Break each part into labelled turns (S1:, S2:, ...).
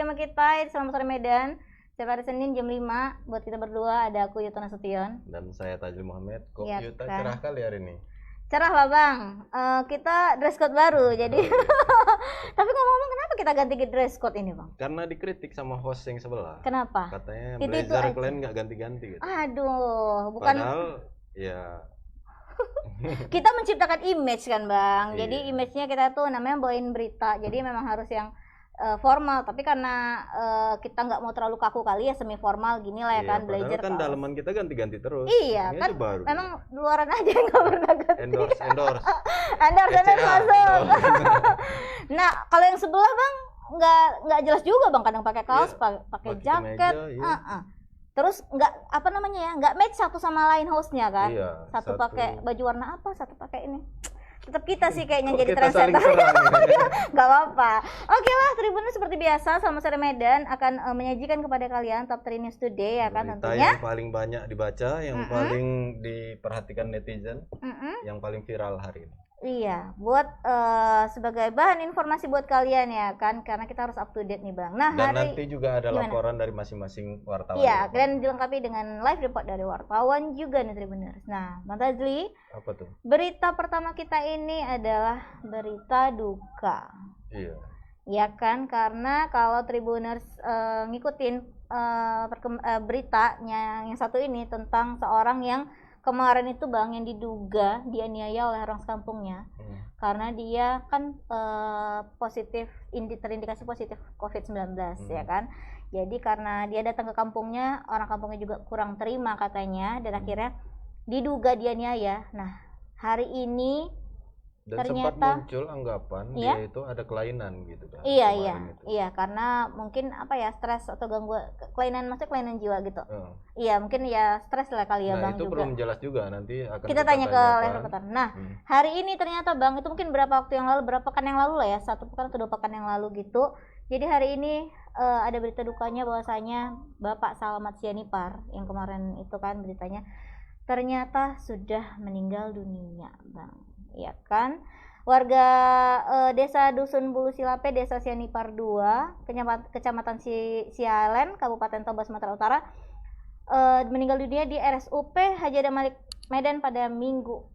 S1: sama kita. Selamat sore Medan. Setiap hari Senin jam 5 buat kita berdua, ada aku Yuta Nasution
S2: dan saya Tajul Muhammad. Kok
S1: ya,
S2: Yuta
S1: kan?
S2: cerah kali hari ini?
S1: Cerah lah bang, kita dress code baru jadi tapi ngomong-ngomong kenapa kita ganti dress code ini bang?
S2: Karena dikritik sama host yang sebelah.
S1: Kenapa?
S2: Katanya
S1: itu
S2: blazer kalian nggak ganti-ganti gitu.
S1: Aduh, bukan.
S2: Padahal ya
S1: kita menciptakan image kan bang.
S2: Iya.
S1: Jadi image-nya kita tuh namanya bawain berita, jadi memang harus yang formal, tapi karena kita nggak mau terlalu kaku kali ya, semi formal gini lah ya kan, blazer
S2: kan dalaman kita ganti-ganti terus.
S1: Iya kan,
S2: baru.
S1: Memang luaran aja yang nggak pernah ganti.
S2: endorse
S1: masuk. Nah kalau yang sebelah bang nggak jelas juga bang, kadang pakai kaos, pakai jaket, terus nggak match satu sama lain hostnya kan.
S2: Iya,
S1: satu pakai baju warna apa, satu pakai ini. Tetap kita sih kayaknya jadi
S2: trendsetter.
S1: Gak apa-apa. Oke lah, Tribuners seperti biasa selama sore Medan akan menyajikan kepada kalian top 3 news today ya kan, tentunya
S2: yang paling banyak dibaca, yang paling diperhatikan netizen, yang paling viral hari ini.
S1: Iya, buat sebagai bahan informasi buat kalian ya kan, karena kita harus up to date nih bang. Nah,
S2: dan nanti juga ada laporan dari masing-masing wartawan.
S1: Iya, dan dilengkapi dengan live report dari wartawan juga nih Tribuners. Nah, Bang Tazli,
S2: apa tuh?
S1: Berita pertama kita ini adalah berita duka.
S2: Iya.
S1: Ya kan, karena kalau Tribuners ngikutin beritanya yang satu ini tentang seorang yang kemarin itu bang, yang diduga dianiaya oleh orang sekampungnya karena dia kan terindikasi positif COVID-19 ya kan. Jadi karena dia datang ke kampungnya, orang kampungnya juga kurang terima katanya, dan akhirnya diduga dianiaya. Nah hari ini
S2: dan
S1: ternyata
S2: sempat muncul anggapan dia itu ada kelainan gitu kan.
S1: Iya, karena mungkin stres atau gangguan kelainan, maksudnya kelainan jiwa gitu. Iya, mungkin ya stres lah kali ya bang.
S2: Itu
S1: juga
S2: belum jelas juga, nanti akan
S1: kita tanya ke rekan. Nah hari ini ternyata bang, itu mungkin berapa pekan yang lalu lah ya, 1 pekan atau 2 pekan yang lalu gitu. Jadi hari ini ada berita dukanya bahwasanya Bapak Salamat Sianipar yang kemarin itu kan beritanya ternyata sudah meninggal dunia bang. Ya kan, warga desa Dusun Bulu Silape, desa Sianipar 2, kecamatan Sialen, Kabupaten Toba, Sumatera Utara, meninggal dunia di RSUP Haji Adam Malik Medan pada minggu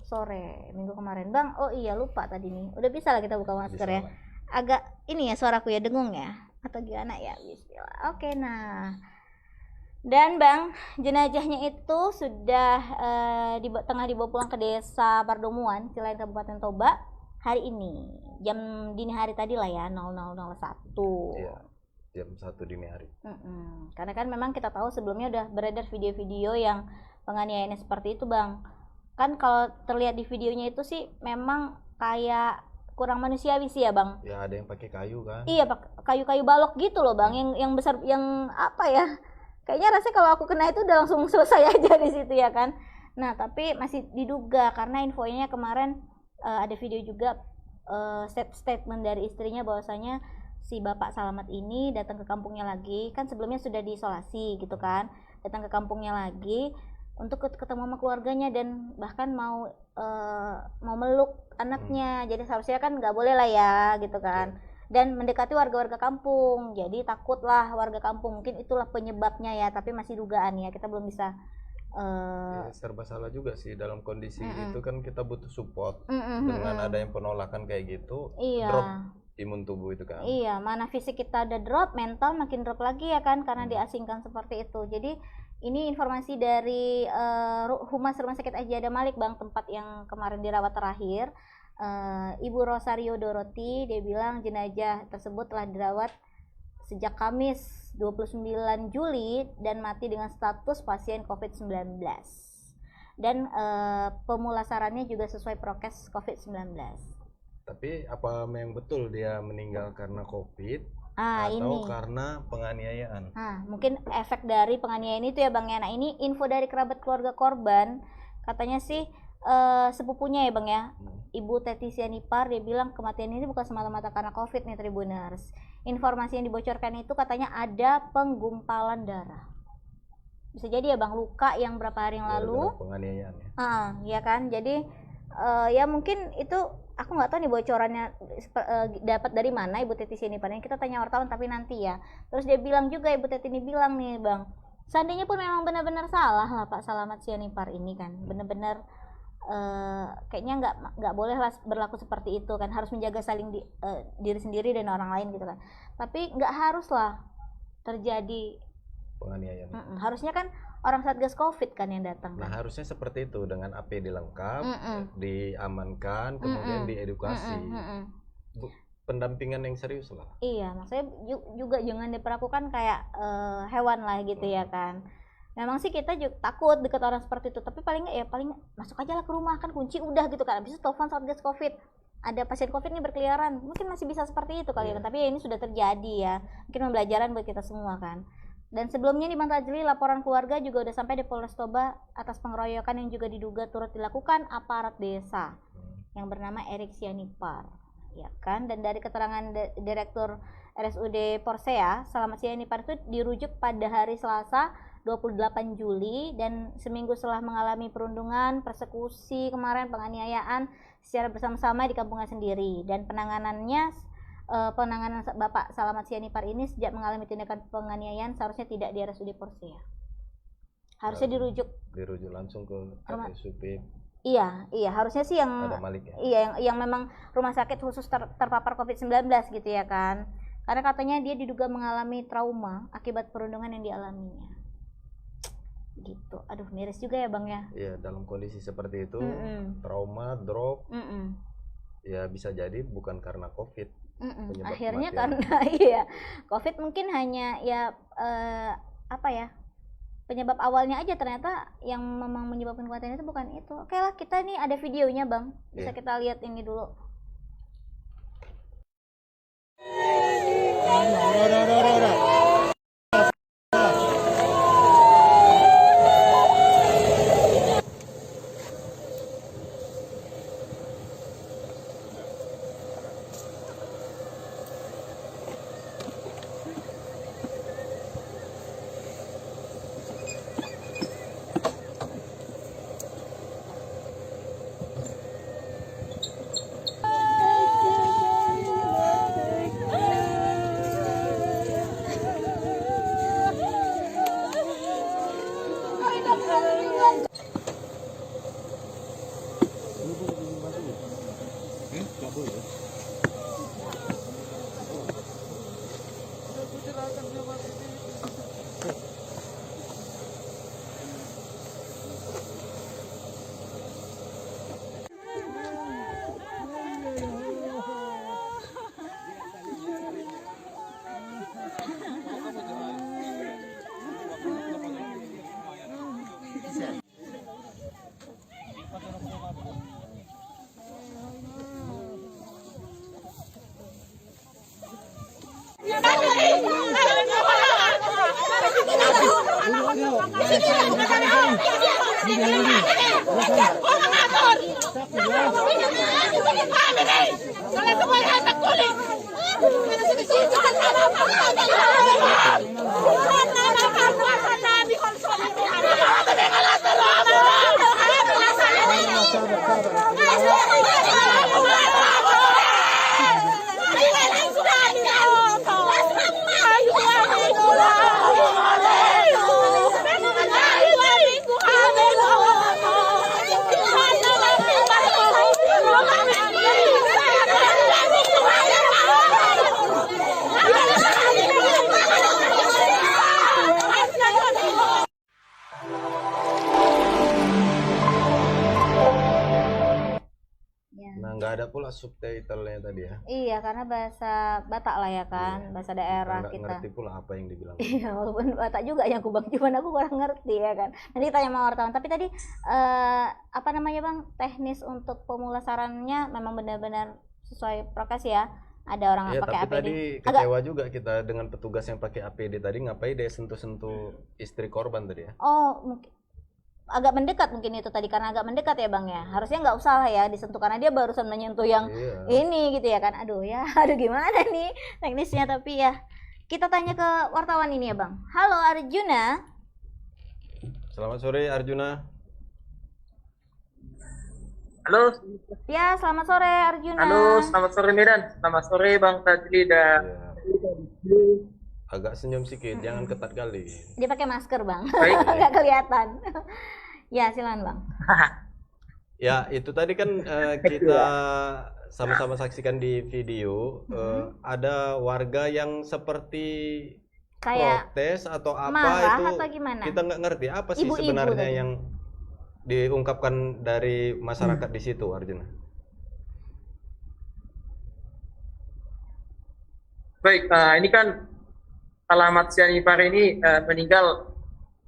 S1: kemarin bang. Oh iya, lupa tadi nih, udah bisa lah kita buka masker ya. Agak ini ya suaraku ya, dengung ya atau gimana ya. Bismillah. Oke, nah dan bang, jenazahnya itu sudah tengah dibawa pulang ke desa Pardomuan, Cilain, Kabupaten Toba hari ini jam dini hari tadi lah ya, 00.01.
S2: Iya, jam 1 dini hari.
S1: Karena kan memang kita tahu sebelumnya udah beredar video-video yang penganiayaannya seperti itu bang. Kan kalau terlihat di videonya itu sih memang kayak kurang manusiawi sih ya bang.
S2: Ya ada yang pakai kayu kan.
S1: Iya, kayu-kayu balok gitu loh bang, yang besar, yang apa ya, kayaknya rasanya kalau aku kena itu udah langsung selesai aja di situ ya kan. Nah tapi masih diduga karena infonya kemarin ada video juga statement dari istrinya bahwasanya si Bapak Salamat ini datang ke kampungnya lagi, kan sebelumnya sudah diisolasi gitu kan, datang ke kampungnya lagi untuk ketemu sama keluarganya dan bahkan mau meluk anaknya. Jadi seharusnya kan nggak boleh lah ya gitu kan. Dan mendekati warga-warga kampung, jadi takutlah warga kampung, mungkin itulah penyebabnya ya, tapi masih dugaan ya, kita belum bisa
S2: serba salah juga sih dalam kondisi itu kan, kita butuh support dengan ada yang penolakan kayak gitu. Drop imun tubuh itu kan. Iya,
S1: mana fisik kita udah drop, mental makin drop lagi ya kan, karena diasingkan seperti itu. Jadi ini informasi dari Humas Rumah Sakit Haji Adam Malik bang, tempat yang kemarin dirawat terakhir. Ibu Rosario Doroti, dia bilang jenazah tersebut telah dirawat sejak Kamis 29 Juli dan mati dengan status pasien COVID-19. Dan pemulasarannya juga sesuai prokes COVID-19.
S2: Tapi apa memang betul dia meninggal karena COVID atau
S1: ini
S2: karena penganiayaan?
S1: Mungkin efek dari penganiayaan itu ya bang ya. Nah ini info dari kerabat keluarga korban, katanya sih sepupunya ya bang ya, Ibu Teti Sianipar, dia bilang kematian ini bukan semata-mata karena COVID nih Tribuners. Informasi yang dibocorkan itu katanya ada penggumpalan darah. Bisa jadi ya bang, luka yang berapa hari yang lalu.
S2: Penganiayaan ya.
S1: Ya kan, jadi ya mungkin itu aku nggak tahu nih bocorannya dapat dari mana Ibu Teti Sianipar ini, kita tanya wartawan tapi nanti ya. Terus dia bilang juga, Ibu Teti ini bilang nih Bang, seandainya pun memang benar-benar salah lah Pak Salamat Sianipar ini kan, benar-benar kayaknya nggak boleh lah berlaku seperti itu kan, harus menjaga saling diri sendiri dan orang lain gitu kan. Tapi nggak harus lah terjadi
S2: penganiayaan.
S1: Harusnya kan orang Satgas Covid kan yang datang.
S2: Nah
S1: kan?
S2: harusnya seperti itu, dengan APD lengkap, diamankan, kemudian diedukasi, pendampingan yang serius lah.
S1: Iya, maksudnya juga jangan diperlakukan kayak hewan lah gitu ya kan. Memang sih kita juga takut dekat orang seperti itu, tapi paling masuk aja lah ke rumah, kan kunci udah gitu kan. Habis itu telepon Satgas Covid, ada pasien Covid nih berkeliaran, mungkin masih bisa seperti itu kali ya. Tapi ya ini sudah terjadi ya, mungkin pembelajaran buat kita semua kan. Dan sebelumnya di Bang Tajli, laporan keluarga juga udah sampai di Polres Toba atas pengeroyokan yang juga diduga turut dilakukan aparat desa yang bernama Erik Sianipar, ya kan. Dan dari keterangan Direktur RSUD Porsea, Salamat Sianipar itu dirujuk pada hari Selasa 28 Juli dan seminggu setelah mengalami perundungan, persekusi kemarin, penganiayaan secara bersama-sama di kampungnya sendiri. Dan penanganan Bapak Salamat Sianipar ini sejak mengalami tindakan penganiayaan seharusnya tidak di RSUD Porsea. Harusnya dirujuk
S2: langsung ke RSUD.
S1: Iya, harusnya sih yang
S2: Malik, ya?
S1: Iya, yang memang rumah sakit khusus terpapar COVID-19 gitu ya kan. Karena katanya dia diduga mengalami trauma akibat perundungan yang dialaminya. Gitu. Aduh, miris juga ya Bang ya.
S2: Iya, dalam kondisi seperti itu, trauma, drop. Ya bisa jadi bukan karena COVID.
S1: Akhirnya karena COVID mungkin hanya penyebab awalnya aja, ternyata yang memang menyebabkan kematian itu bukan itu. Oke lah, kita nih ada videonya Bang, bisa kita lihat ini dulu.
S2: Nggak ada pula subtitlenya tadi ya.
S1: Iya, karena bahasa Batak lah ya kan, bahasa daerah
S2: kita.
S1: Nggak
S2: ngerti pula apa yang dibilang.
S1: Iya, walaupun Batak juga yang aku Bang, cuman aku kurang ngerti ya kan. Nanti tanya sama wartawan. Tapi tadi Bang, teknis untuk pemulasarannya memang benar-benar sesuai prokes ya. Ada orang
S2: yang pakai APD. Tadi kecewa juga kita dengan petugas yang pakai APD tadi, ngapain dia sentuh-sentuh istri korban tadi ya?
S1: Oh, mungkin agak mendekat mungkin itu tadi, karena agak mendekat ya Bang ya. Harusnya nggak usah lah ya disentuh, karena dia barusan menyentuh yang ini gitu ya kan. Aduh gimana nih teknisnya. Tapi ya kita tanya ke wartawan ini ya Bang. Halo Arjuna.
S2: Selamat sore Arjuna.
S3: Halo.
S1: Ya, selamat sore Arjuna.
S3: Halo, selamat sore Medan. Selamat sore Bang Fadli dan
S2: agak senyum sedikit, jangan ketat kali.
S1: Dia pakai masker, Bang.
S3: Baik.
S1: Nggak kelihatan. Ya, silakan Bang.
S2: Ya, itu tadi kan kita sama-sama saksikan di video, ada warga yang seperti
S1: kayak
S2: protes atau apa
S1: marah
S2: itu
S1: atau gimana?
S2: kita nggak ngerti apa sih
S1: Ibu-ibu
S2: sebenarnya
S1: tadi
S2: yang diungkapkan dari masyarakat di situ, Arjuna.
S3: Baik, ini kan Alamat Sianipar ini meninggal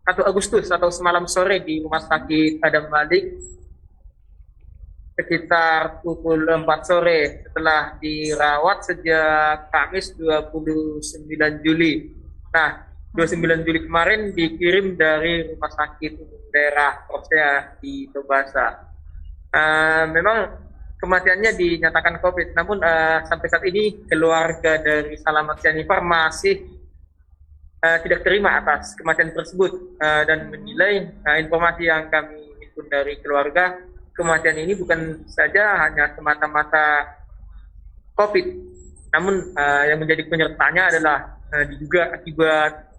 S3: 1 Agustus atau semalam sore di Rumah Sakit Adam Malik sekitar pukul 4 sore setelah dirawat sejak Kamis 29 Juli. Nah, 29 Juli kemarin dikirim dari Rumah Sakit daerah Korsea di Tobasa. Memang kematiannya dinyatakan COVID, namun sampai saat ini keluarga dari Salamat Sianipar masih tidak terima atas kematian tersebut dan menilai informasi yang kami himpun dari keluarga, kematian ini bukan saja hanya semata-mata COVID, namun yang menjadi penyertanya adalah diduga akibat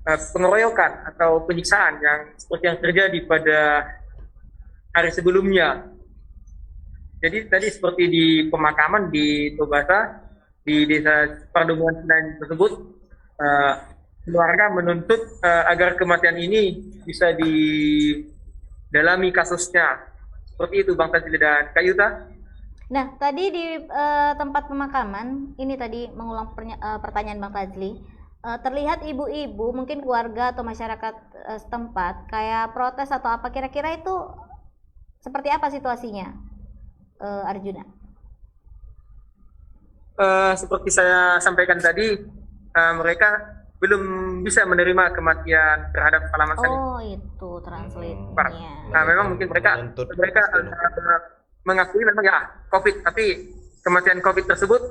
S3: pengeroyokan atau penyiksaan yang seperti yang terjadi pada hari sebelumnya. Jadi tadi seperti di pemakaman di Tobasa, di desa Pardumuan Senayan tersebut, keluarga menuntut agar kematian ini bisa didalami kasusnya. Seperti itu Bang Fadli dan Kak Yuta.
S1: Nah, tadi di tempat pemakaman, ini tadi mengulang pertanyaan Bang Fadli, terlihat ibu-ibu, mungkin keluarga atau masyarakat setempat kayak protes atau apa, kira-kira itu seperti apa situasinya, Arjuna?
S3: Seperti saya sampaikan tadi, mereka belum bisa menerima kematian terhadap Salamat Sianipar.
S1: Oh, itu translate-nya.
S3: Nah, memang mungkin mereka mengakui memang ya COVID, tapi kematian COVID tersebut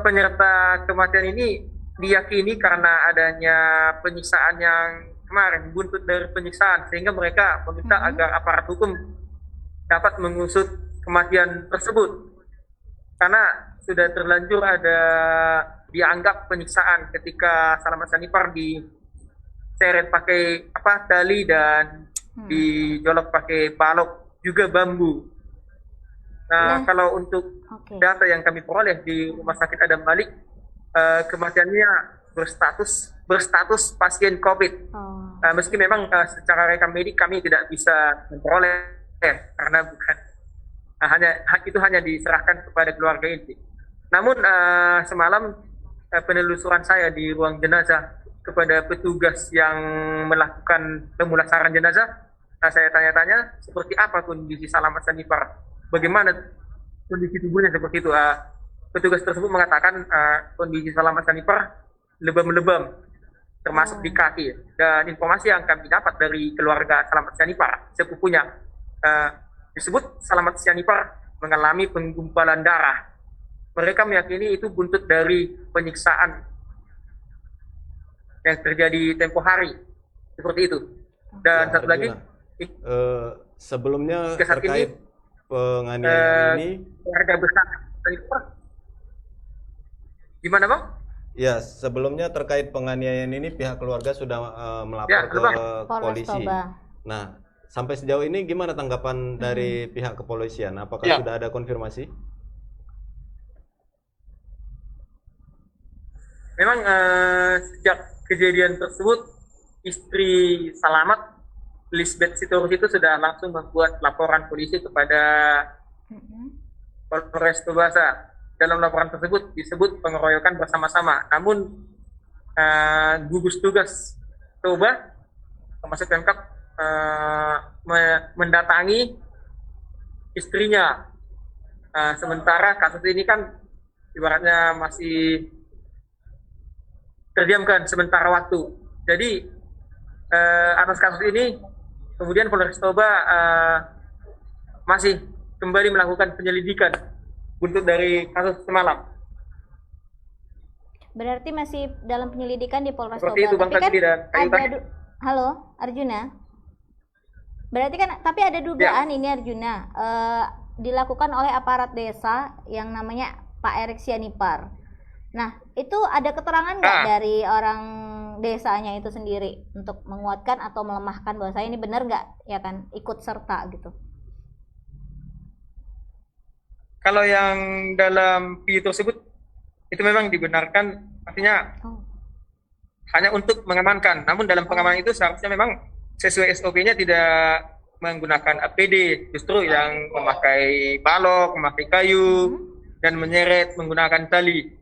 S3: penyerta kematian ini diyakini karena adanya penyiksaan yang kemarin, buntut dari penyiksaan, sehingga mereka meminta agar aparat hukum dapat mengusut kematian tersebut karena sudah terlanjur ada dianggap penyiksaan ketika Salamat Sianipar diseret pakai tali dan dijolok pakai balok juga bambu. Nah, kalau untuk data yang kami peroleh di Rumah Sakit Adam Malik, kematiannya berstatus pasien COVID. Meski memang secara rekam medik kami tidak bisa memperoleh karena bukan hanya diserahkan kepada keluarga inti. Namun semalam penelusuran saya di ruang jenazah kepada petugas yang melakukan pemulasaran jenazah, saya tanya-tanya seperti apa kondisi Salamat Sianipar. Bagaimana kondisi tubuhnya seperti itu? Petugas tersebut mengatakan kondisi Salamat Sianipar lebam-lebam, termasuk di kaki. Dan informasi yang kami dapat dari keluarga Salamat Sianipar, sepupunya, disebut Salamat Sianipar mengalami penggumpalan darah. Mereka meyakini itu buntut dari penyiksaan yang terjadi tempo hari, seperti itu. Dan satu lagi,
S2: sebelumnya terkait penganiayaan ini,
S3: keluarga besar gimana Bang?
S2: Ya, sebelumnya terkait penganiayaan ini pihak keluarga sudah melapor ke polisi. Nah, sampai sejauh ini gimana tanggapan dari pihak kepolisian? Apakah sudah ada konfirmasi?
S3: Memang sejak kejadian tersebut, istri Salamat, Lisbeth Sitorus itu sudah langsung membuat laporan polisi kepada Polres Tobasa. Dalam laporan tersebut disebut pengeroyokan bersama-sama. Namun gugus tugas Toba, termasuk Pemkab, mendatangi istrinya. Sementara kasus ini kan ibaratnya masih terdiamkan sementara waktu. Jadi atas kasus ini kemudian Polres Toba masih kembali melakukan penyelidikan buntut dari kasus semalam.
S1: Berarti masih dalam penyelidikan di Polres Toba.
S3: Seperti itu Bang Fadli dan
S1: ada halo Arjuna, Berarti kan, tapi ada dugaan ini Arjuna, dilakukan oleh aparat desa yang namanya Pak Erik Sianipar. Nah, itu ada keterangan nggak dari orang desanya itu sendiri untuk menguatkan atau melemahkan bahwa saya ini benar nggak, ya kan, ikut serta gitu?
S3: Kalau yang dalam video tersebut itu memang dibenarkan, artinya hanya untuk mengamankan. Namun dalam pengamanan itu seharusnya memang sesuai SOP-nya tidak menggunakan APD, justru yang memakai balok, memakai kayu, dan menyeret menggunakan tali.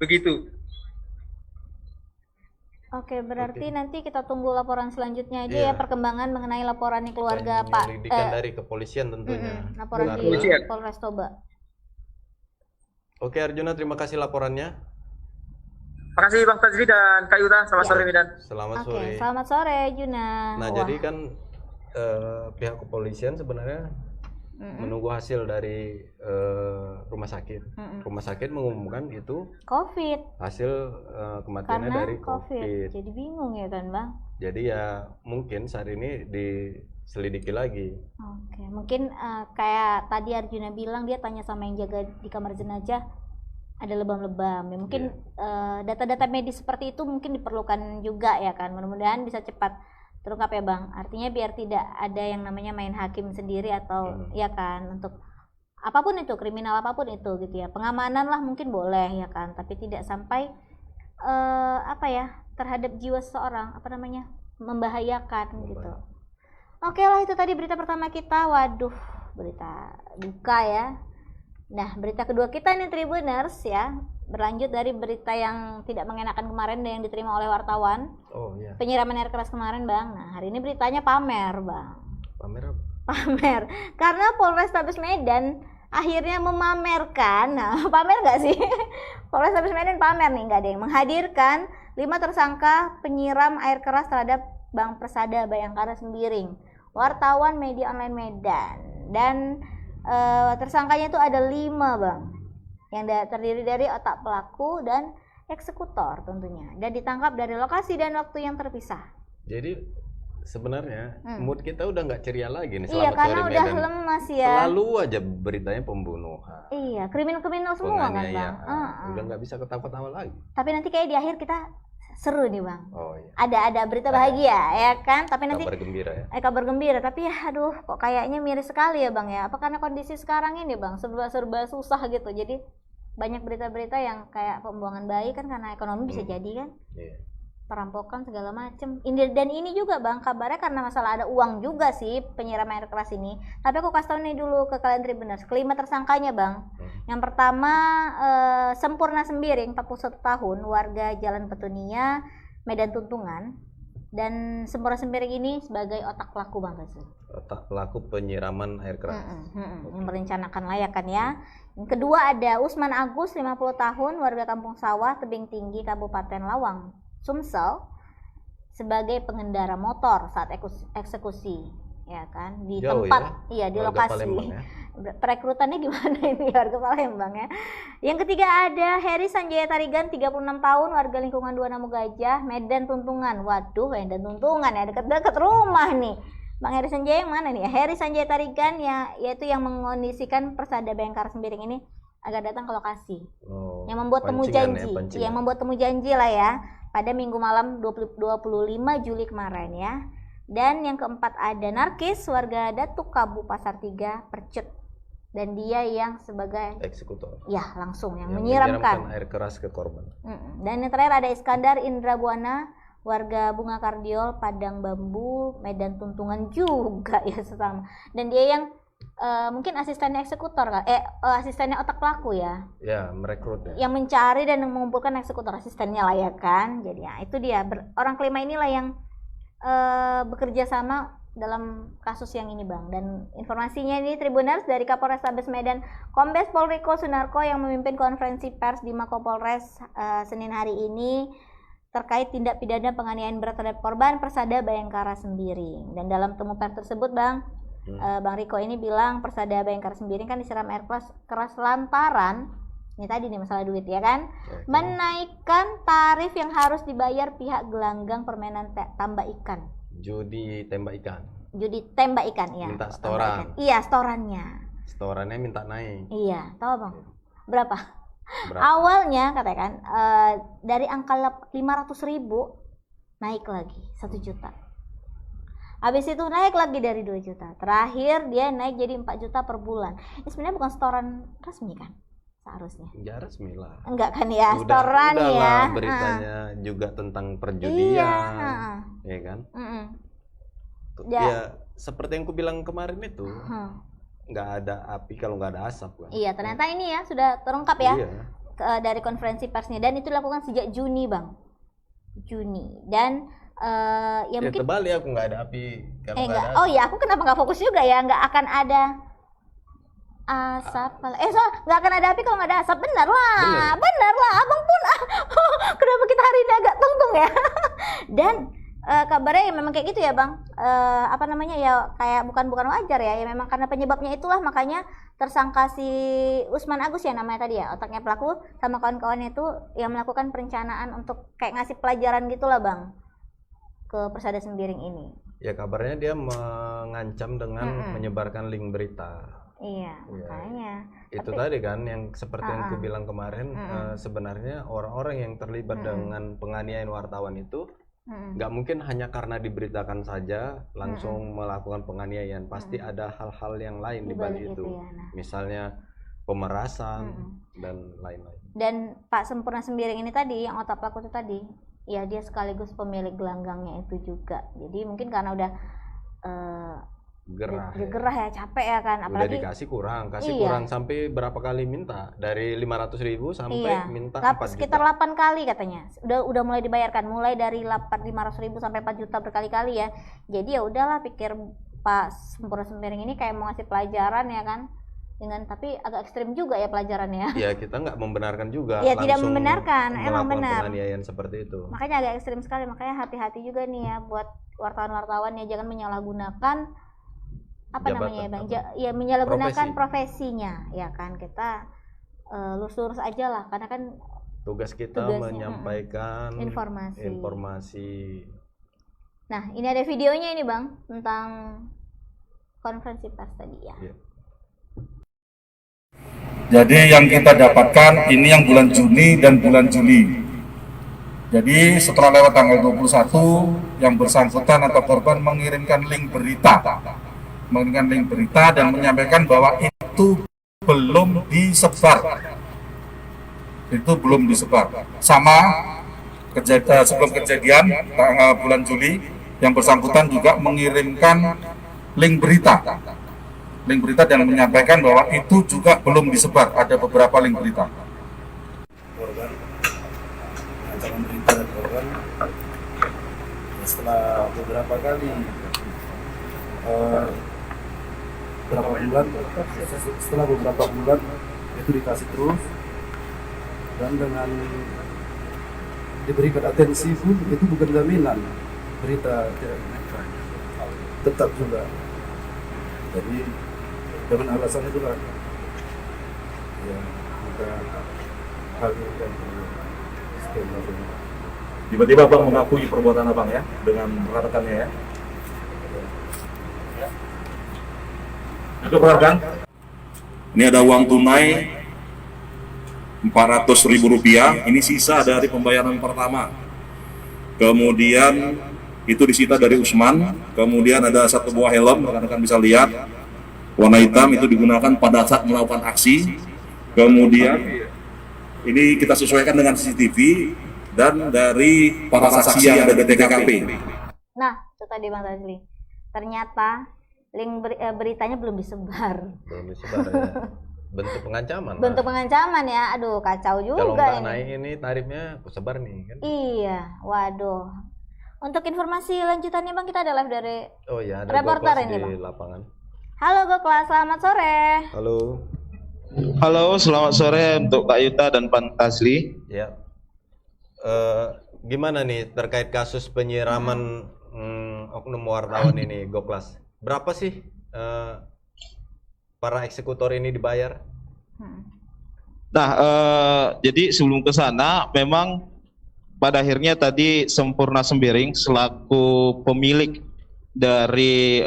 S3: Begitu.
S1: Oke, berarti nanti kita tunggu laporan selanjutnya aja ya, perkembangan mengenai laporannya keluarga Pak.
S2: Penyelidikan dari kepolisian tentunya.
S1: Laporan di Polres Toba.
S2: Oke Arjuna, terima kasih laporannya.
S3: Terima kasih Bang Fajri dan Kak Yuta. Selamat sore Medan.
S2: Selamat sore.
S1: Selamat sore Juna.
S2: Nah, jadi kan pihak kepolisian sebenarnya menunggu hasil dari rumah sakit. Rumah sakit mengumumkan itu
S1: COVID.
S2: Hasil kematiannya
S1: karena
S2: dari COVID.
S1: Jadi bingung ya kan Bang?
S2: Jadi ya mungkin saat ini diselidiki lagi.
S1: Oke, mungkin kayak tadi Arjuna bilang, dia tanya sama yang jaga di kamar jenazah, ada lebam-lebam. Ya, mungkin data-data medis seperti itu mungkin diperlukan juga ya kan. Mudah-mudahan bisa cepat terungkap ya Bang. Artinya biar tidak ada yang namanya main hakim sendiri atau ya kan, untuk apapun itu, kriminal apapun itu gitu ya. Pengamanan lah mungkin boleh ya kan, tapi tidak sampai terhadap jiwa seseorang, membahayakan gitu. Oke lah, itu tadi berita pertama kita. Waduh, berita duka ya. Nah, berita kedua kita nih Tribuners ya, berlanjut dari berita yang tidak mengenakan kemarin dan yang diterima oleh wartawan.
S2: Oh iya.
S1: Penyiraman air keras kemarin Bang. Nah, hari ini beritanya pamer Bang.
S2: Pamer apa?
S1: Pamer. Karena Polrestabes Medan akhirnya memamerkan. Nah, pamer nggak sih? Polrestabes Medan pamer nih, nggak ada yang menghadirkan 5 tersangka penyiram air keras terhadap Bang Persada Bayangkara Sembiring, wartawan media online Medan. Dan tersangkanya itu ada 5 Bang, yang terdiri dari otak pelaku dan eksekutor tentunya, dan ditangkap dari lokasi dan waktu yang terpisah.
S2: Jadi sebenarnya mood kita udah nggak ceria lagi nih.
S1: Iya, karena udah lemas ya.
S2: Selalu aja beritanya pembunuhan.
S1: Iya, kriminal semua kan Bang.
S2: Udah nggak bisa ketawa-ketawa lagi.
S1: Tapi nanti kayak di akhir kita seru nih Bang.
S2: Oh iya.
S1: Ada berita bahagia ya kan, tapi nanti
S2: kabar gembira ya.
S1: Kabar gembira, tapi ya aduh kok kayaknya miris sekali ya Bang ya. Apa karena kondisi sekarang ini Bang serba susah gitu. Jadi banyak berita-berita yang kayak pembuangan bayi kan karena ekonomi bisa jadi kan. Iya. Perampokan segala macem. Dan ini juga Bang, kabarnya karena masalah ada uang juga sih penyiram air keras ini. Tapi aku kasih tahu nih dulu ke kalian Tribuners, kelima tersangkanya Bang. Yang pertama Sempurna Sembiring, 41 tahun, warga Jalan Petunia, Medan Tuntungan. Dan Sempurna Sembiring ini sebagai otak pelaku Bang Kasih.
S2: Otak pelaku penyiraman air keras.
S1: Yang merencanakan layak kan ya. Yang kedua ada Usman Agus, 50 tahun, warga Kampung Sawah, Tebing Tinggi, Kabupaten Lawang, Sumsel, sebagai pengendara motor saat eksekusi, ya kan, di
S2: jauh
S1: tempat
S2: ya?
S1: Di lokasi. Palembang, ya? Perekrutannya gimana ini warga Palembang ya. Yang ketiga ada Heri Sanjaya Tarigan, 36 tahun, warga lingkungan 2 Namu Gajah, Medan Tuntungan. Waduh, Medan Tuntungan ya, dekat-dekat rumah nih. Bang Heri Sanjaya yang mana nih? Heri Sanjaya Tarigan ya, yaitu yang mengondisikan Persada Bayangkara Sembiring ini agar datang ke lokasi. Yang membuat temu janji. Yang membuat temu janji lah ya. Pada minggu malam 25 Juli kemarin ya. Dan yang keempat ada Narkis, warga Datuk Kabu Pasar 3, Percut. Dan dia yang sebagai
S2: eksekutor.
S1: Ya, langsung yang menyiramkan
S2: air keras ke korban.
S1: Dan yang terakhir ada Iskandar Indra Buana, warga Bunga Kardiol, Padang Bambu, Medan Tuntungan juga ya sesama. Dan dia yang mungkin asistennya eksekutor kan? Asistennya otak pelaku ya.
S2: Ya, merekrut ya.
S1: Yang mencari dan mengumpulkan eksekutor, asistennya lah ya kan. Jadi ya itu dia, orang kelima inilah yang bekerja sama dalam kasus yang ini Bang. Dan informasinya ini Tribuners dari Kapolrestabes Medan, Kombes Pol Riko Sunarko yang memimpin konferensi pers di Mako Polres Senin hari ini terkait tindak pidana penganiayaan berat terhadap korban Persada Bayangkara Sembiring. Dan dalam temu pers tersebut Bang, Bang Riko ini bilang Persada Bayangkara Sembiring kan disiram air keras lantaran ini tadi nih masalah duit ya kan, menaikkan tarif yang harus dibayar pihak gelanggang permainan tambak ikan.
S2: Judi tembak ikan.
S1: judi tembak ikan, ya.
S2: Minta setoran.
S1: Iya, setorannya.
S2: Setorannya minta naik.
S1: Iya, tahu Bang? Berapa? Awalnya katakan dari angka 500.000 naik lagi 1 juta. Habis itu naik lagi dari 2 juta. Terakhir dia naik jadi 4 juta per bulan. Ini sebenarnya bukan setoran resmi kan? Seharusnya.
S2: Ya resmi lah.
S1: Enggak kan ya, setoran
S2: udah
S1: ya.
S2: Beritanya juga tentang perjudian. Iya, ya kan? Ya, seperti yang ku bilang kemarin itu. Nggak ada api kalau nggak ada asap kan?
S1: Iya, ternyata ini ya sudah terungkap ya.
S2: Iya.
S1: Dari konferensi persnya, dan itu dilakukan sejak Juni Bang. Juni. Dan ya mungkin
S2: terbalik, aku nggak ada api kalau nggak ada asap.
S1: Oh iya, aku kenapa nggak fokus juga ya, nggak akan ada asap nggak akan ada api kalau nggak ada asap. Benar lah abang pun kenapa kita hari ini agak tungtung ya. Dan kabarnya ya memang kayak gitu ya Bang, apa namanya ya, kayak bukan wajar ya, ya memang karena penyebabnya itulah makanya tersangka si Usman Agus ya namanya tadi ya, otaknya pelaku sama kawan-kawannya itu yang melakukan perencanaan untuk kayak ngasih pelajaran gitulah Bang ke Persada Sembiring ini. Ya
S2: kabarnya dia mengancam dengan menyebarkan link berita.
S1: Iya, makanya.
S2: Itu tadi kan yang seperti yang aku bilang kemarin, sebenarnya orang-orang yang terlibat dengan penganiayaan wartawan itu nggak mungkin hanya karena diberitakan saja langsung melakukan penganiayaan. Pasti ada hal-hal yang lain di balik itu. Ya, misalnya pemerasan dan lain-lain. Dan
S1: Pak Sempurna Sembiring ini tadi, yang otak pelaku itu tadi, ya dia sekaligus pemilik gelanggangnya itu juga. Jadi mungkin karena udah gerah ya, capek ya kan, apalagi
S2: udah dikasih kurang, kurang sampai berapa kali minta, dari 500.000 sampai minta 4
S1: sekitar
S2: juta.
S1: 8 kali katanya udah mulai dibayarkan, mulai dari 500.000 sampai 4 juta berkali-kali ya. Jadi ya udahlah, pikir Pak Sempurna Sembiring ini kayak mau ngasih pelajaran ya kan, dengan tapi agak ekstrim juga ya pelajarannya.
S2: Ya kita nggak membenarkan juga.
S1: Ya tidak membenarkan, emang benar.
S2: Penganiayaan seperti itu.
S1: Makanya agak ekstrim sekali, makanya hati-hati juga nih ya buat wartawan-wartawan ya, jangan menyalahgunakan apa namanya ya Bang, ya menyalahgunakan profesinya ya kan. Kita lurus-lurus aja lah, karena kan
S2: tugas kita menyampaikan informasi.
S1: Nah ini ada videonya ini Bang tentang konferensi pers tadi ya.
S4: Jadi yang kita dapatkan ini yang bulan Juni dan bulan Juli. Jadi setelah lewat tanggal 21 yang bersangkutan atau korban mengirimkan link berita dan menyampaikan bahwa itu belum disebar. Sama sebelum kejadian bulan Juli, yang bersangkutan juga mengirimkan link berita dan menyampaikan bahwa itu juga belum disebar. Ada beberapa link berita.
S5: Korban, ancaman berita dari korban, setelah beberapa kali setelah beberapa bulan itu dikasih terus, dan dengan diberikan atensi pun itu bukan jaminan berita tetap juga. Jadi dengan alasan itulah ya kita hadirkan
S4: Tiba-tiba Abang mengakui perbuatan Abang ya dengan rekan-rekannya ya. Itu rekan. Ini ada uang tunai Rp400.000. Ini sisa dari pembayaran pertama. Kemudian itu disita dari Usman. Kemudian ada 1 buah helm, rekan-rekan bisa lihat, warna hitam, itu digunakan pada saat melakukan aksi. Kemudian ini kita sesuaikan dengan CCTV dan dari para saksi yang ada di TKP.
S1: Nah, itu tadi Bang Tazli. Ternyata link beritanya belum disebar.
S2: Ya. Bentuk pengancaman.
S1: Bentuk pengancaman ya. Aduh, kacau juga.
S2: Kalau nggak naik ini tarifnya aku sebar nih kan.
S1: Iya, waduh. Untuk informasi lanjutannya Bang, kita ada live dari
S2: ada
S1: reporter ini
S2: di
S1: Bang.
S2: lapangan.
S1: Halo Goklas, selamat sore.
S6: Halo, selamat sore untuk Kak Yuta dan Pan Tazli.
S2: Ya. Gimana nih terkait kasus penyiraman oknum wartawan ini, Goklas? Berapa sih para eksekutor ini dibayar?
S6: Nah, jadi sebelum ke sana, memang pada akhirnya tadi Sempurna Sembiring selaku pemilik dari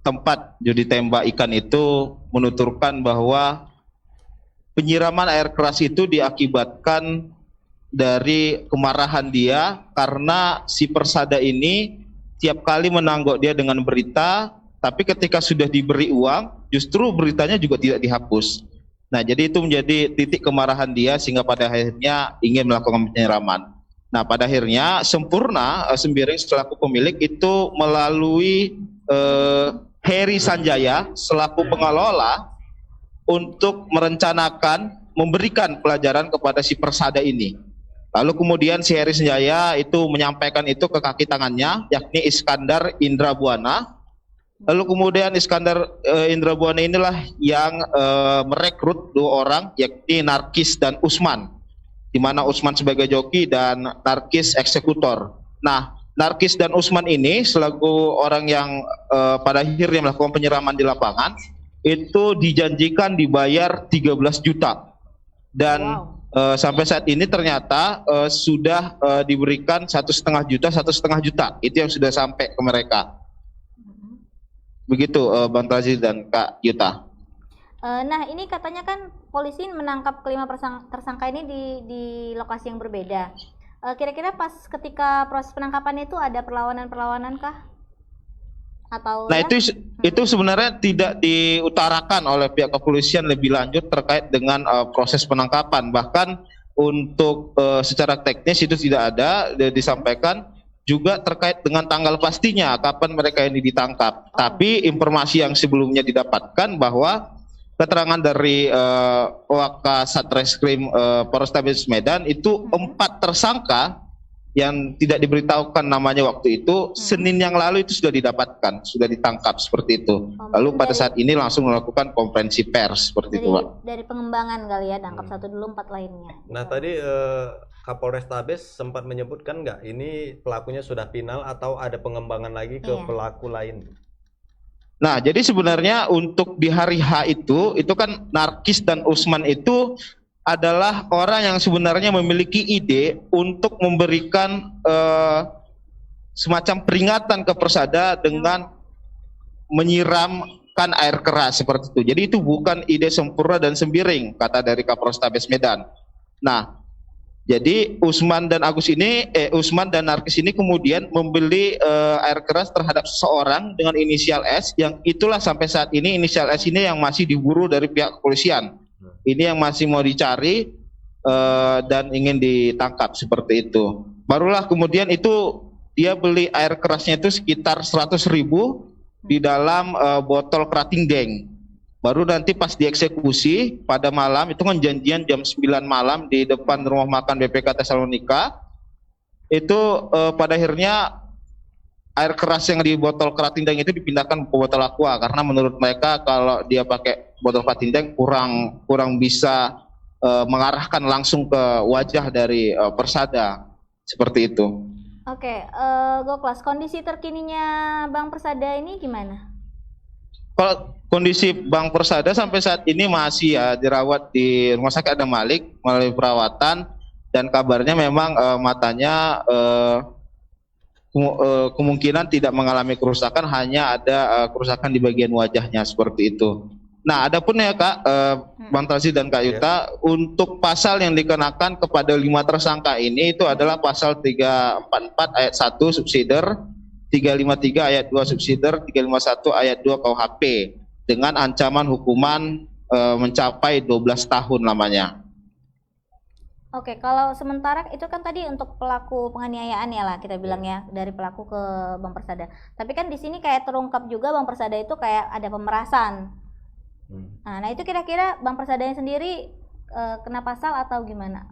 S6: tempat judi tembak ikan itu menuturkan bahwa penyiraman air keras itu diakibatkan dari kemarahan dia karena si Persada ini tiap kali menanggok dia dengan berita, tapi ketika sudah diberi uang, justru beritanya juga tidak dihapus. Nah, jadi itu menjadi titik kemarahan dia sehingga pada akhirnya ingin melakukan penyiraman. Nah, pada akhirnya Sempurna Sembiring selaku pemilik itu melalui Heri Sanjaya selaku pengelola untuk merencanakan memberikan pelajaran kepada si Persada ini. Lalu kemudian si Heri Sanjaya itu menyampaikan itu ke kaki tangannya, yakni Iskandar Indrabuana. Lalu kemudian Iskandar Indrabuana inilah yang merekrut 2 orang, yakni Narkis dan Usman, di mana Usman sebagai joki dan Narkis eksekutor. Nah, Narkis dan Usman ini selaku orang yang pada akhirnya melakukan penyiraman di lapangan, itu dijanjikan dibayar 13 juta. Dan sampai saat ini ternyata sudah diberikan 1,5 juta, 1,5 juta. Itu yang sudah sampai ke mereka. Begitu Bang Tazi dan Kak Yuta.
S1: Nah, ini katanya kan polisi menangkap kelima tersangka ini di lokasi yang berbeda. Kira-kira pas ketika proses penangkapan itu ada perlawanan kah? Atau
S6: nah, itu sebenarnya tidak diutarakan oleh pihak kepolisian lebih lanjut terkait dengan proses penangkapan. Bahkan untuk secara teknis itu tidak ada disampaikan, juga terkait dengan tanggal pastinya kapan mereka ini ditangkap. Tapi informasi yang sebelumnya didapatkan bahwa keterangan dari Waka Satreskrim Polrestabes Medan itu 4 tersangka yang tidak diberitahukan namanya waktu itu, Senin yang lalu itu sudah didapatkan, sudah ditangkap seperti itu. Lalu pada saat ini langsung melakukan konferensi pers seperti itu, Pak.
S1: Dari pengembangan kali ya, tangkap 1 dulu 4 lainnya.
S2: Nah, tadi Kapolrestabes sempat menyebutkan nggak ini pelakunya sudah final atau ada pengembangan lagi ke pelaku lain?
S6: Nah, jadi sebenarnya untuk di hari H itu kan Narkis dan Usman itu adalah orang yang sebenarnya memiliki ide untuk memberikan semacam peringatan ke Persada dengan menyiramkan air keras seperti itu. Jadi itu bukan ide Sempurna dan Sembiring, kata dari Kapolrestabes Medan. Nah, jadi Usman dan Narkis ini kemudian membeli air keras terhadap seseorang dengan inisial S, yang itulah sampai saat ini inisial S ini yang masih diburu dari pihak kepolisian. Ini yang masih mau dicari dan ingin ditangkap seperti itu. Barulah kemudian itu dia beli air kerasnya itu sekitar 100.000 di dalam botol kerating deng. Baru nanti pas dieksekusi pada malam, itu kan janjian jam 9 malam di depan rumah makan BPK Tesalonika. Itu pada akhirnya air keras yang di botol kerating deng itu dipindahkan ke botol aqua, karena menurut mereka kalau dia pakai botol kerating deng kurang bisa mengarahkan langsung ke wajah dari Persada seperti itu.
S1: Oke, Goklas, kondisi terkininya Bang Persada ini gimana?
S6: Kalau kondisi Bang Persada sampai saat ini masih dirawat di Rumah Sakit Adam Malik melalui perawatan, dan kabarnya memang matanya kemungkinan tidak mengalami kerusakan, hanya ada kerusakan di bagian wajahnya seperti itu. Nah, adapun ya Kak, Bang Tazi dan Kak Yuta, untuk pasal yang dikenakan kepada 5 tersangka ini itu adalah pasal 344 ayat 1 subsider, 353 ayat 2 subsider, 351 ayat 2 KUHP dengan ancaman hukuman mencapai 12 tahun lamanya.
S1: Oke, kalau sementara itu kan tadi untuk pelaku penganiayaan ya lah kita bilang ya, dari pelaku ke Bang Persada. Tapi kan di sini kayak terungkap juga Bang Persada itu kayak ada pemerasan. Nah itu kira-kira Bang Persadanya sendiri kena pasal atau gimana?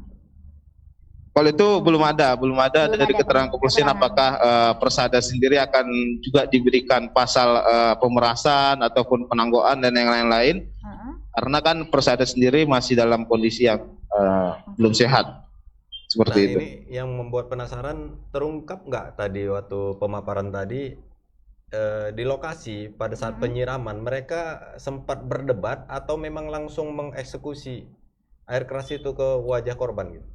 S6: Kalau itu belum ada dari keterangan kepolisian apakah Persada sendiri akan juga diberikan pasal pemerasan ataupun penangguhan dan yang lain-lain. Karena kan Persada sendiri masih dalam kondisi yang belum sehat seperti itu.
S2: Ini yang membuat penasaran, terungkap nggak tadi waktu pemaparan tadi di lokasi pada saat penyiraman mereka sempat berdebat atau memang langsung mengeksekusi air keras itu ke wajah korban gitu?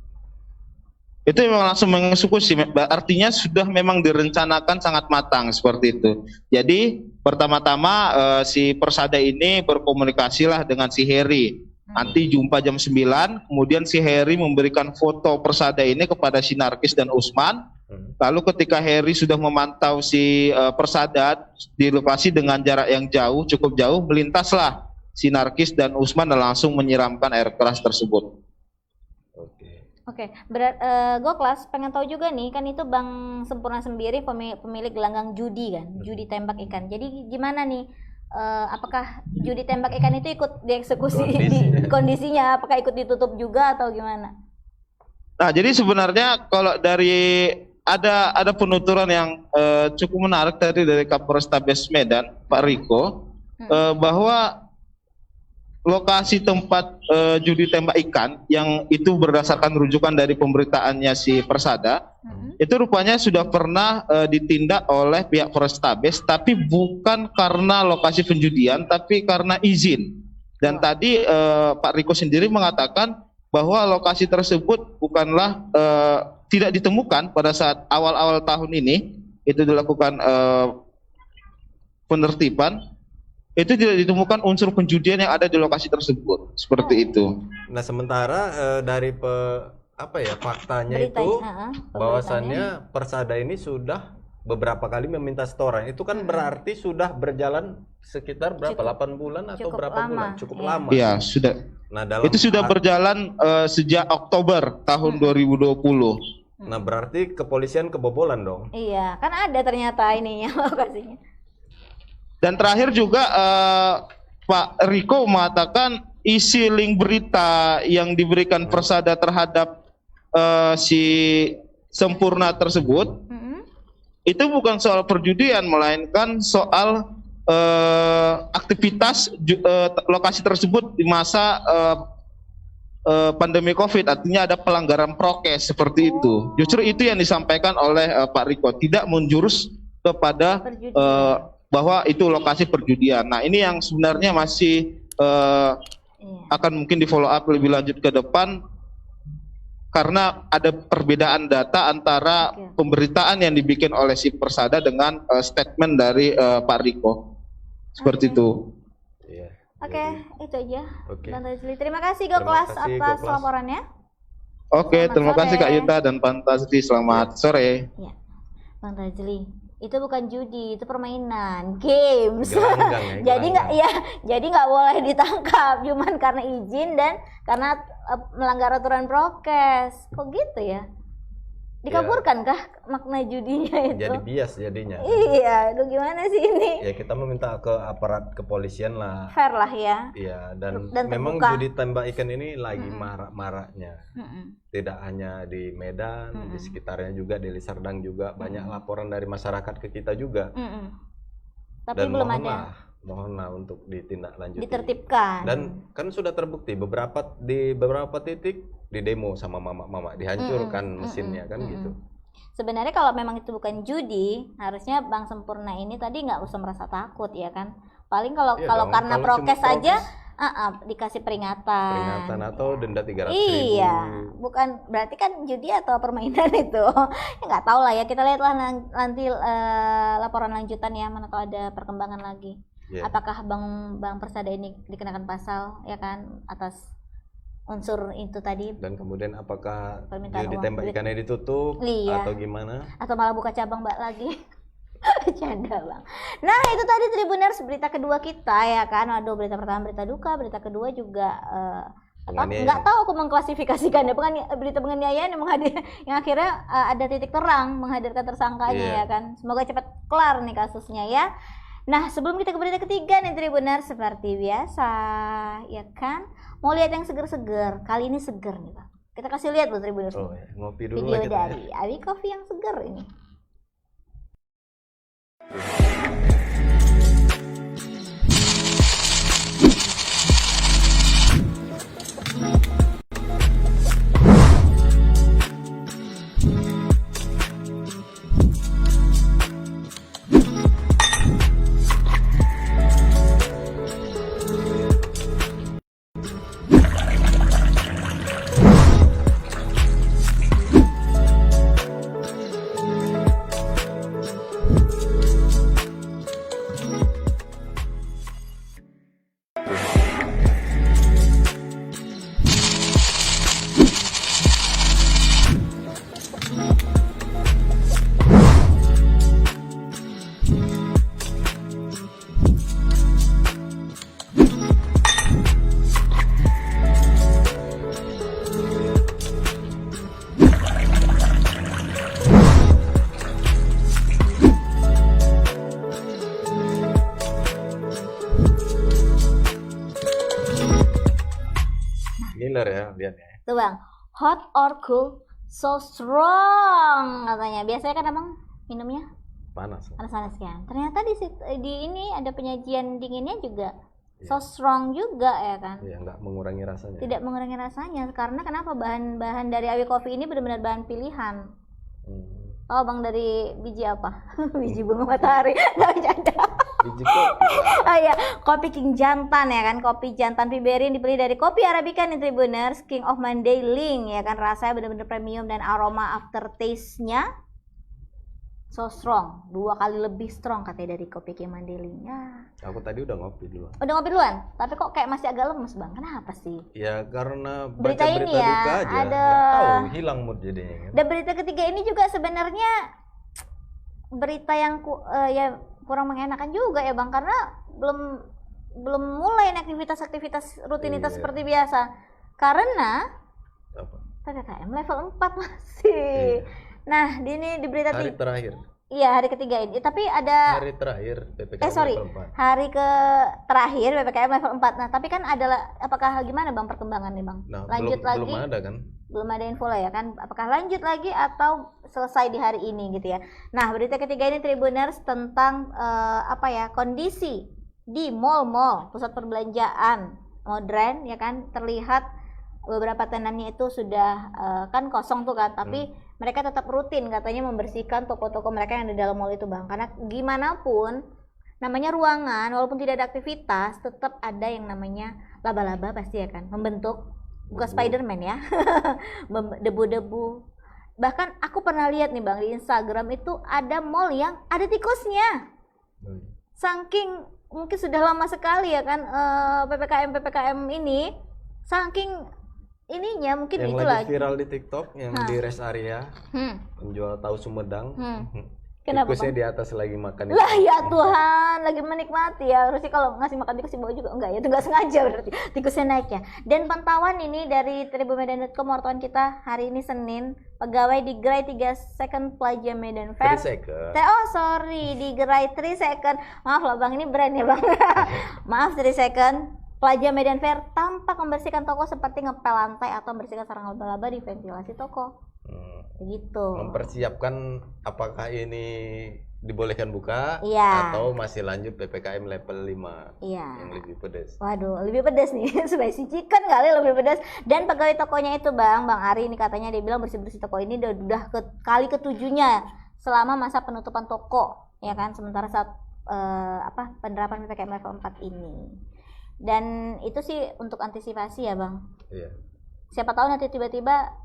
S6: itu memang langsung mengeksekusi. Artinya sudah memang direncanakan sangat matang seperti itu. Jadi pertama-tama si Persada ini berkomunikasilah dengan si Heri. Nanti jumpa jam 9, kemudian si Heri memberikan foto Persada ini kepada si Narkis dan Usman. Lalu ketika Heri sudah memantau si Persada di lokasi dengan jarak yang jauh, cukup jauh, melintaslah si Narkis dan Usman dan langsung menyiramkan air keras tersebut.
S1: Oke, gue kelas pengen tahu juga nih, kan itu Bang Sempurna sendiri pemilik gelanggang judi kan, judi tembak ikan. Jadi gimana nih, apakah judi tembak ikan itu ikut dieksekusi kondisinya, apakah ikut ditutup juga atau gimana?
S6: Nah, jadi sebenarnya kalau dari ada penuturan yang cukup menarik tadi dari Kapolrestabes Medan, Pak Riko, bahwa lokasi tempat judi tembak ikan yang itu berdasarkan rujukan dari pemberitaannya si Persada, itu rupanya sudah pernah ditindak oleh pihak Polrestabes, tapi bukan karena lokasi penjudian, tapi karena izin. Dan tadi Pak Riko sendiri mengatakan bahwa lokasi tersebut bukanlah tidak ditemukan pada saat awal-awal tahun ini itu dilakukan penertiban. Itu tidak ditemukan unsur penjudian yang ada di lokasi tersebut, seperti itu.
S2: Nah, sementara dari faktanya itu bahwasannya Persada ini sudah beberapa kali meminta setoran. Itu kan berarti sudah berjalan sekitar berapa? 8 bulan atau berapa bulan? Cukup lama.
S6: Iya, sudah.
S2: Nah,
S6: itu sudah berjalan sejak Oktober tahun 2020.
S2: Nah, berarti kepolisian kebobolan dong.
S1: Iya, kan ada ternyata ininya lokasinya.
S6: Dan terakhir juga Pak Riko mengatakan isi link berita yang diberikan Persada terhadap si Sempurna tersebut itu bukan soal perjudian, melainkan soal aktivitas lokasi tersebut di masa pandemi COVID, artinya ada pelanggaran prokes seperti itu. Justru itu yang disampaikan oleh Pak Riko, tidak menjurus kepada bahwa itu lokasi perjudian. Nah, ini yang sebenarnya masih akan mungkin di follow up lebih lanjut ke depan karena ada perbedaan data antara pemberitaan yang dibikin oleh si Persada dengan statement dari Pak Riko. Seperti itu.
S1: Oke, itu aja. Bang Tazli. Terima kasih Goklas atas laporannya.
S6: Oke, terima kasih Kak Yuta dan Pak Tazli. Selamat sore.
S1: Ya. Bang Tazli, itu bukan judi, itu permainan, games. Jadi nggak boleh ditangkap, cuman karena izin dan karena melanggar aturan prokes. Kok gitu ya? Dikaburkan kah makna judinya itu?
S2: Jadi bias jadinya.
S1: Iya, aduh gimana sih ini?
S2: Ya kita meminta ke aparat kepolisian lah.
S1: Fair lah ya.
S2: Iya, dan memang
S1: terbuka.
S2: judi tembak ikan ini lagi marak-maraknya. Tidak hanya di Medan, di sekitarnya juga, di Liserdang juga banyak laporan dari masyarakat ke kita juga.
S1: Tapi
S2: dan
S1: belum ada.
S2: Mohonlah untuk ditindaklanjuti.
S1: Ditertibkan.
S2: Dan kan sudah terbukti di beberapa titik di demo sama mama-mama dihancurkan mesinnya kan gitu.
S1: Sebenarnya kalau memang itu bukan judi, harusnya Bang Sempurna ini tadi nggak usah merasa takut ya kan. Paling kalau karena prokes aja dikasih peringatan
S2: atau denda 300.000.
S1: Iya, bukan berarti kan judi atau permainan itu. Nggak tahu lah ya, kita lihatlah nanti laporan lanjutan ya, mana tahu ada perkembangan lagi. Apakah Bang Persada ini dikenakan pasal ya kan atas unsur itu tadi,
S2: dan kemudian apakah judi tembak ikannya ditutup atau gimana, atau
S1: malah buka cabang lagi. Canda Bang. Nah itu tadi Tribuners berita kedua kita ya kan. Aduh, berita pertama berita duka, berita kedua juga nggak tahu aku mengklasifikasikannya, bukan berita penganiayaan yang akhirnya ada titik terang menghadirkan tersangkanya ya kan. Semoga cepat kelar nih kasusnya ya. Nah sebelum kita ke berita ketiga nih Tribuners, seperti biasa ya kan, mau lihat yang seger-seger, kali ini seger nih Bang. Kita kasih lihat loh Tribuners,
S2: ngopi dulu
S1: video dari Abi Coffee yang seger ini.
S2: beginner ya, lihat ya.
S1: Tuh Bang, hot or cool, so strong katanya. Biasanya kan Abang minumnya
S2: Panas.
S1: panas-panas kan. Ternyata di ini ada penyajian dinginnya juga
S2: Iya.
S1: so strong juga ya kan.
S2: Iya, nggak mengurangi rasanya.
S1: Tidak mengurangi rasanya karena kenapa bahan-bahan dari Awi Coffee ini benar-benar bahan pilihan. Oh Bang, dari biji apa? Biji bunga matahari. Nggak bercanda.
S2: Biji kopi.
S1: Oh iya, kopi King Jantan ya kan, kopi jantan Piberin dipilih dari kopi Arabica nih Tribuners, King of Mandailing ya kan, rasanya benar-benar premium dan aroma aftertaste-nya so strong, 2 kali lebih strong katanya dari kopi King Mandailing. Ya.
S2: Aku tadi udah ngopi dulu.
S1: Udah ngopi duluan, tapi kok kayak masih agak lemes Bang, kenapa sih?
S2: Ya karena
S1: Berita
S2: baca
S1: ini
S2: berita
S1: ya,
S2: duka aja.
S1: ada
S2: Nggak tahu, hilang mood jadinya kan.
S1: Dan berita ketiga ini juga sebenarnya berita yang ya kurang mengenakan juga ya Bang, karena belum mulai aktivitas rutinitas
S2: Iya.
S1: seperti biasa. Karena
S2: Apa?
S1: PPKM level 4 masih.
S2: Iya.
S1: Nah, di berita
S2: Hari terakhir.
S1: iya, hari ketiga ini. Tapi ada
S2: Hari terakhir PPKM
S1: sorry,
S2: level 4.
S1: hari ke terakhir PPKM level 4. Nah, tapi kan apakah gimana Bang perkembangan nih Bang?
S2: Nah,
S1: Lanjut lagi?
S2: belum ada kan?
S1: Belum ada info lah ya kan, apakah lanjut lagi atau selesai di hari ini gitu ya. Nah, berita ketiga ini Tribuners tentang kondisi di mall-mall, pusat perbelanjaan modern ya kan, terlihat beberapa tenannya itu sudah kan kosong tuh kan, tapi mereka tetap rutin katanya membersihkan toko-toko mereka yang di dalam mall itu Bang, karena gimana pun namanya ruangan walaupun tidak ada aktivitas tetap ada yang namanya laba-laba pasti ya kan, membentuk. Bukan Spiderman ya. Debu-debu. Bahkan aku pernah lihat nih Bang di Instagram itu ada mall yang ada tikusnya. Saking mungkin sudah lama sekali ya kan PPKM ini, saking ininya mungkin
S2: yang
S1: itu
S2: lagi viral di TikTok yang
S1: Hah.
S2: di rest area penjual tahu Sumedang.
S1: Kenapa
S2: Tikusnya
S1: Bang?
S2: di atas lagi makan.
S1: Lah ya Tuhan, lagi menikmati ya. Harusnya kalau ngasih makan tikus dibawa juga enggak ya, itu enggak sengaja berarti tikusnya naik ya. Dan pantauan ini dari tribumedan.com wartawan kita hari ini Senin, pegawai di Gerai 3 Second Plaza Medan Fair.
S2: 3 second.
S1: Oh sorry, di Gerai 3 Second. Maaf loh Bang, ini brand ya Bang. Maaf 3 Second. Plaza Medan Fair tampak membersihkan toko seperti ngepel lantai atau membersihkan sarang laba-laba di ventilasi toko. Begitu.
S2: Mempersiapkan apakah ini dibolehkan buka
S1: Iya.
S2: atau masih lanjut PPKM level 5
S1: Iya.
S2: yang lebih pedas.
S1: Waduh, lebih pedas nih. Spicy chicken kali lebih pedas. Dan pegawai tokonya itu Bang Ari ini katanya dia bilang bersih-bersih toko ini udah kali ketujuhnya selama masa penutupan toko, ya kan? Sementara saat penerapan PPKM level 4 ini. Dan itu sih untuk antisipasi ya Bang.
S2: Iya.
S1: Siapa tahu nanti tiba-tiba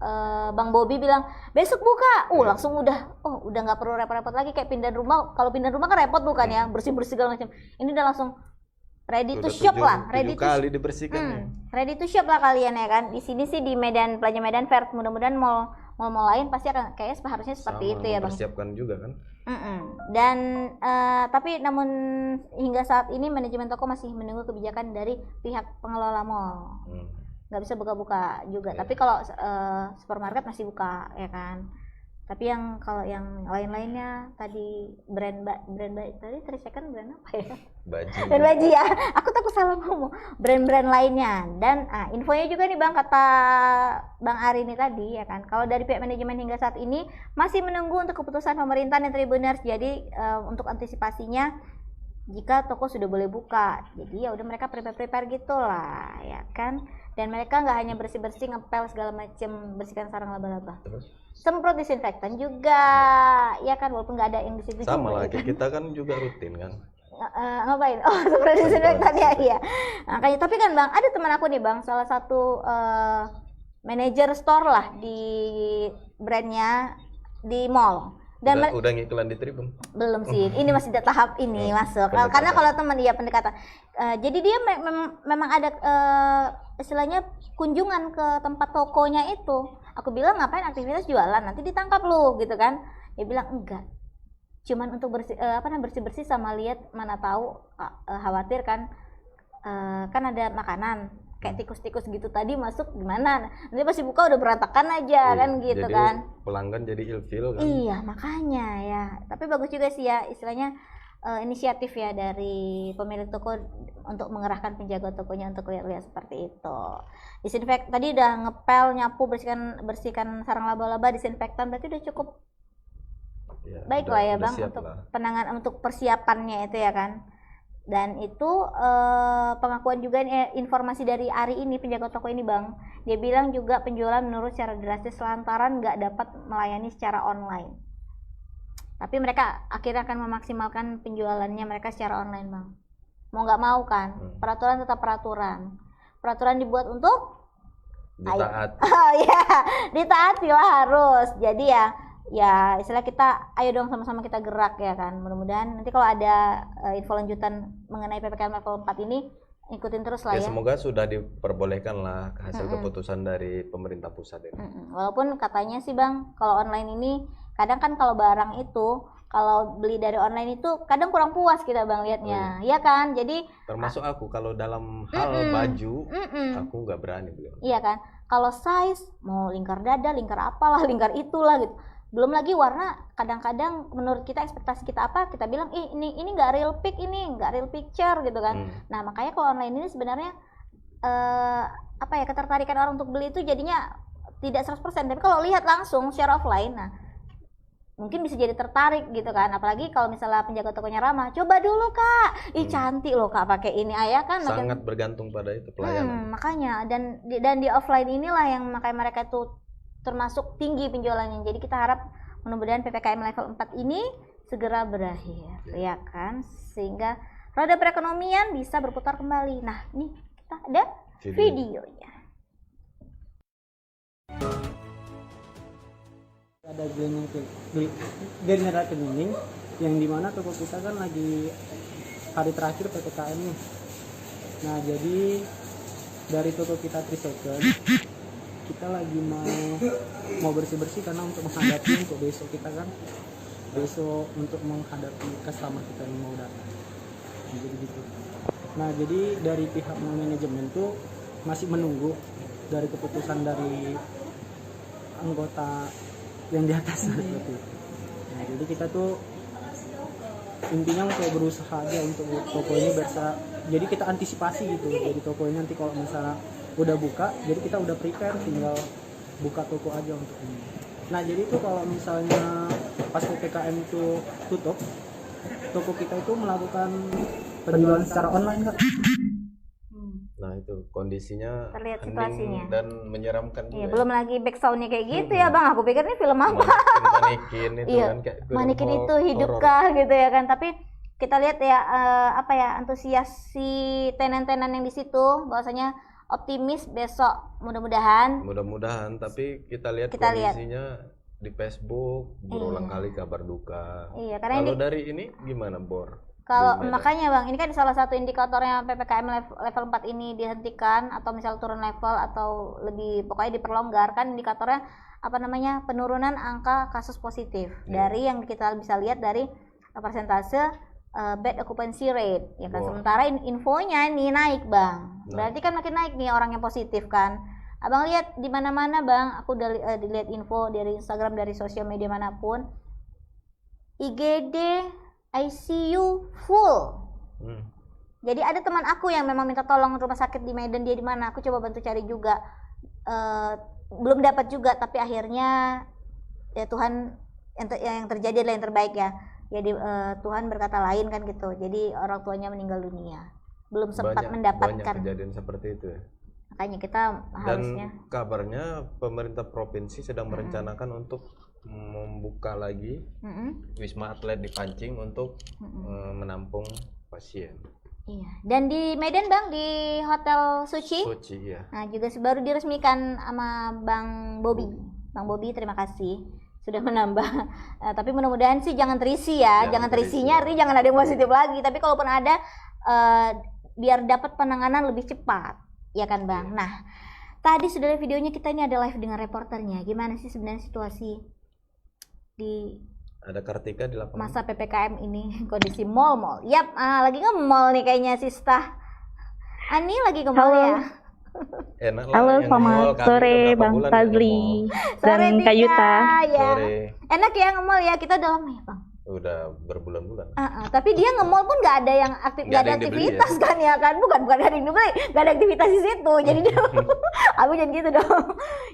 S1: Bang Bobby bilang besok buka, langsung udah nggak perlu repot-repot lagi kayak pindah rumah. Kalau pindah rumah kan repot bukan ya, bersih-bersih segala macam. Ini udah langsung ready to shop lah, ready to
S2: kali dibersihkan ya.
S1: ready to shop lah kalian ya kan. Di sini sih di Plaza Medan Fair, mudah-mudahan mall lain pasti akan kayaknya harusnya seperti itu ya Bang.
S2: Mempersiapkan juga kan.
S1: Dan tapi namun hingga saat ini manajemen toko masih menunggu kebijakan dari pihak pengelola mall. Nggak bisa buka-buka juga. Tapi kalau supermarket masih buka ya kan. Tapi kalau yang lain-lainnya tadi brand tadi 3 Second brand apa ya? Brand Baji ya. Aku takut salah ngomong. Brand-brand lainnya. Dan infonya juga nih Bang, kata Bang Ari ini tadi ya kan. Kalau dari pihak manajemen hingga saat ini masih menunggu untuk keputusan pemerintah dan Tribuners. Jadi untuk antisipasinya jika toko sudah boleh buka, jadi ya udah mereka prepare gitu lah ya kan. Dan mereka nggak hanya bersih-bersih ngepel segala macam, bersihkan sarang laba-laba, semprot disinfektan juga ya kan, walaupun nggak ada yang di situ
S2: sama
S1: juga,
S2: lah
S1: ya kan?
S2: kita kan juga rutin kan.
S1: Ngapain? Semprot disinfektan ya, iya. Makanya tapi kan Bang, ada teman aku nih Bang, salah satu manajer store lah di brandnya di mall. Dan
S2: udah ngiklan di Tribun?
S1: Belum sih, ini masih di tahap ini masuk. Karena kalau teman dia pendekatan, jadi dia memang ada istilahnya kunjungan ke tempat tokonya itu. Aku bilang ngapain aktivitas jualan, nanti ditangkap lu gitu kan? Dia bilang enggak, cuman untuk bersih-bersih sama lihat, mana tahu khawatir kan, kan ada makanan kayak tikus-tikus gitu tadi masuk gimana, nanti pasti buka udah berantakan aja kan gitu
S2: jadi
S1: kan.
S2: Pelanggan jadi ilfil kan.
S1: Iya makanya ya, tapi bagus juga sih ya istilahnya inisiatif ya dari pemilik toko untuk mengerahkan penjaga tokonya untuk lihat-lihat seperti itu. Tadi udah ngepel, nyapu, bersihkan sarang laba-laba, disinfektan, berarti udah cukup baik lah ya Bang untuk penanganan, untuk persiapannya itu ya kan. Dan itu pengakuan juga informasi dari Ari ini, penjaga toko ini Bang. Dia bilang juga penjualan menurun secara drastis lantaran nggak dapat melayani secara online. Tapi mereka akhirnya akan memaksimalkan penjualannya mereka secara online Bang. Mau nggak mau kan, peraturan tetap peraturan. Peraturan dibuat untuk
S2: ditaati.
S1: Ya, ditaati lah harus. Jadi ya istilah kita ayo dong sama-sama kita gerak ya kan. Mudah-mudahan nanti kalau ada info lanjutan mengenai PPKM level 4 ini ikutin terus lah ya.
S2: Semoga sudah diperbolehkan lah hasil keputusan dari pemerintah pusat ini.
S1: Walaupun katanya sih Bang, kalau online ini kadang kan kalau barang itu kalau beli dari online itu kadang kurang puas kita Bang lihatnya. Iya kan? Jadi
S2: termasuk aku kalau dalam hal baju aku nggak berani beli.
S1: Iya kan? Kalau size mau lingkar dada, lingkar apalah, lingkar itulah gitu. Belum lagi warna, kadang-kadang menurut kita ekspektasi kita apa, kita bilang ini nggak real pic, ini nggak real picture gitu kan. Nah makanya kalau online ini sebenarnya ketertarikan orang untuk beli itu jadinya tidak 100%. Tapi kalau lihat langsung secara offline, nah mungkin bisa jadi tertarik gitu kan. Apalagi kalau misalnya penjaga tokonya ramah, coba dulu Kak, cantik loh Kak pakai ini ayah kan.
S2: Sangat bergantung pada itu pelayanan.
S1: Makanya dan di offline inilah yang makanya mereka tuh termasuk tinggi penjualannya. Jadi kita harap mudah-mudahan PPKM level 4 ini segera berakhir ya kan, sehingga roda perekonomian bisa berputar kembali. Nah ini kita ada videonya.
S7: Ada general cleaning yang dimana toko kita kan lagi hari terakhir PPKM nih. Nah jadi dari toko kita 3 second kita lagi mau bersih-bersih karena untuk menghadapi untuk besok kita kan untuk menghadapi customer kita yang mau datang. Jadi gitu. Nah jadi dari pihak manajemen tuh masih menunggu dari keputusan dari anggota yang di atas seperti itu. Nah jadi kita tuh intinya untuk berusaha aja untuk toko ini jadi kita antisipasi gitu. Jadi toko ini nanti kalau misalnya udah buka, jadi kita udah prepare, tinggal buka toko aja untuk ini. Nah jadi itu kalau misalnya pas PPKM itu tutup, toko kita itu melakukan penjualan secara online Kak.
S2: Nah itu kondisinya
S1: terlihat
S2: hening
S1: situasinya
S2: dan menyeramkan juga.
S1: Iya, belum lagi back soundnya kayak gitu ya Bang. Aku pikir ini film apa?
S2: Manikin itu kan kayak
S1: Manikin itu hidupkah gitu ya kan. Tapi kita lihat ya antusias si tenan-tenan yang di situ, bahwasanya optimis besok mudah-mudahan. Tapi kita lihat kondisinya di Facebook berulang kali kabar duka. Iya, karena kalau dari ini gimana Bor? Kalau makanya Bang, ini kan salah satu indikatornya PPKM level 4 ini dihentikan atau misal turun level atau lebih pokoknya diperlonggar, kan indikatornya penurunan angka kasus positif dari yang kita bisa lihat dari persentase bed occupancy rate ya kan. Sementara infonya ini naik Bang, berarti kan makin naik nih orang yang positif kan. Abang lihat di mana-mana Bang, aku udah dilihat info dari Instagram, dari sosial media manapun, IGD ICU full. Jadi ada teman aku yang memang minta tolong rumah sakit di Medan, dia di mana? Aku coba bantu cari juga, belum dapat juga. Tapi akhirnya ya Tuhan yang terjadi adalah yang terbaik ya. Jadi Tuhan berkata lain kan gitu. Jadi orang tuanya meninggal dunia, belum sempat mendapatkan.
S2: Banyak kejadian seperti itu ya.
S1: Makanya kita harusnya. Dan
S2: kabarnya pemerintah provinsi sedang merencanakan untuk membuka lagi wisma atlet di Pancing untuk menampung pasien.
S1: Iya. Dan di Medan Bang, di Hotel Suci.
S2: Iya.
S1: Nah juga baru diresmikan sama Bang Bobby. Bang Bobby terima kasih sudah menambah. Tapi mudah-mudahan sih jangan terisi ya. Jangan terisinya artinya jangan ada yang positif lagi. Tapi kalaupun ada biar dapat penanganan lebih cepat, ya kan Bang. Nah tadi sudah lihat videonya, kita ini ada live dengan reporternya. Gimana sih sebenarnya situasi di
S2: ada Kartika di lapangan
S1: masa PPKM ini, kondisi mall. Yap, lagi nge-mall nih kayaknya Sista. Ani lagi ke mall ya.
S2: Enak lah.
S8: Halo, selamat sore Bang Fazli dan Kak Yuta.
S1: Ya. Enak ya nge-mall ya, kita udah lama ya Bang.
S2: Udah berbulan-bulan.
S1: Tapi dia nge-mall pun nggak ada yang nggak ada aktivitas ya? Kan ya kan, bukan ada yang dibeli, nggak ada aktivitas di situ. Jadi dia, aku jangan gitu dong.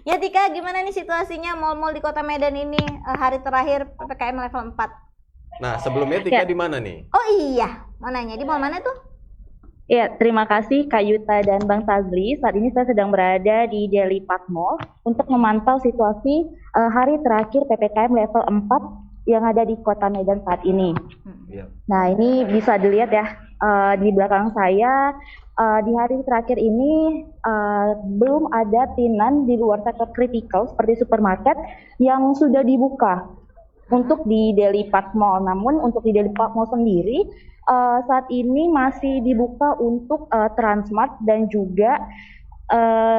S1: Ya Tika, gimana nih situasinya mall-mall di Kota Medan ini hari terakhir PPKM level 4?
S2: Nah sebelumnya Tika di mana nih?
S1: Oh iya, mau nanya di mall mana tuh?
S8: Ya, terima kasih Kak Yuta dan Bang Tazli. Saat ini saya sedang berada di Deli Park Mall untuk memantau situasi hari terakhir PPKM level 4 yang ada di Kota Medan saat ini. Nah, ini bisa dilihat ya di belakang saya di hari terakhir ini belum ada tinan di luar sektor kritikal seperti supermarket yang sudah dibuka untuk di Deli Park Mall. Namun untuk di Deli Park Mall sendiri saat ini masih dibuka untuk Transmart dan juga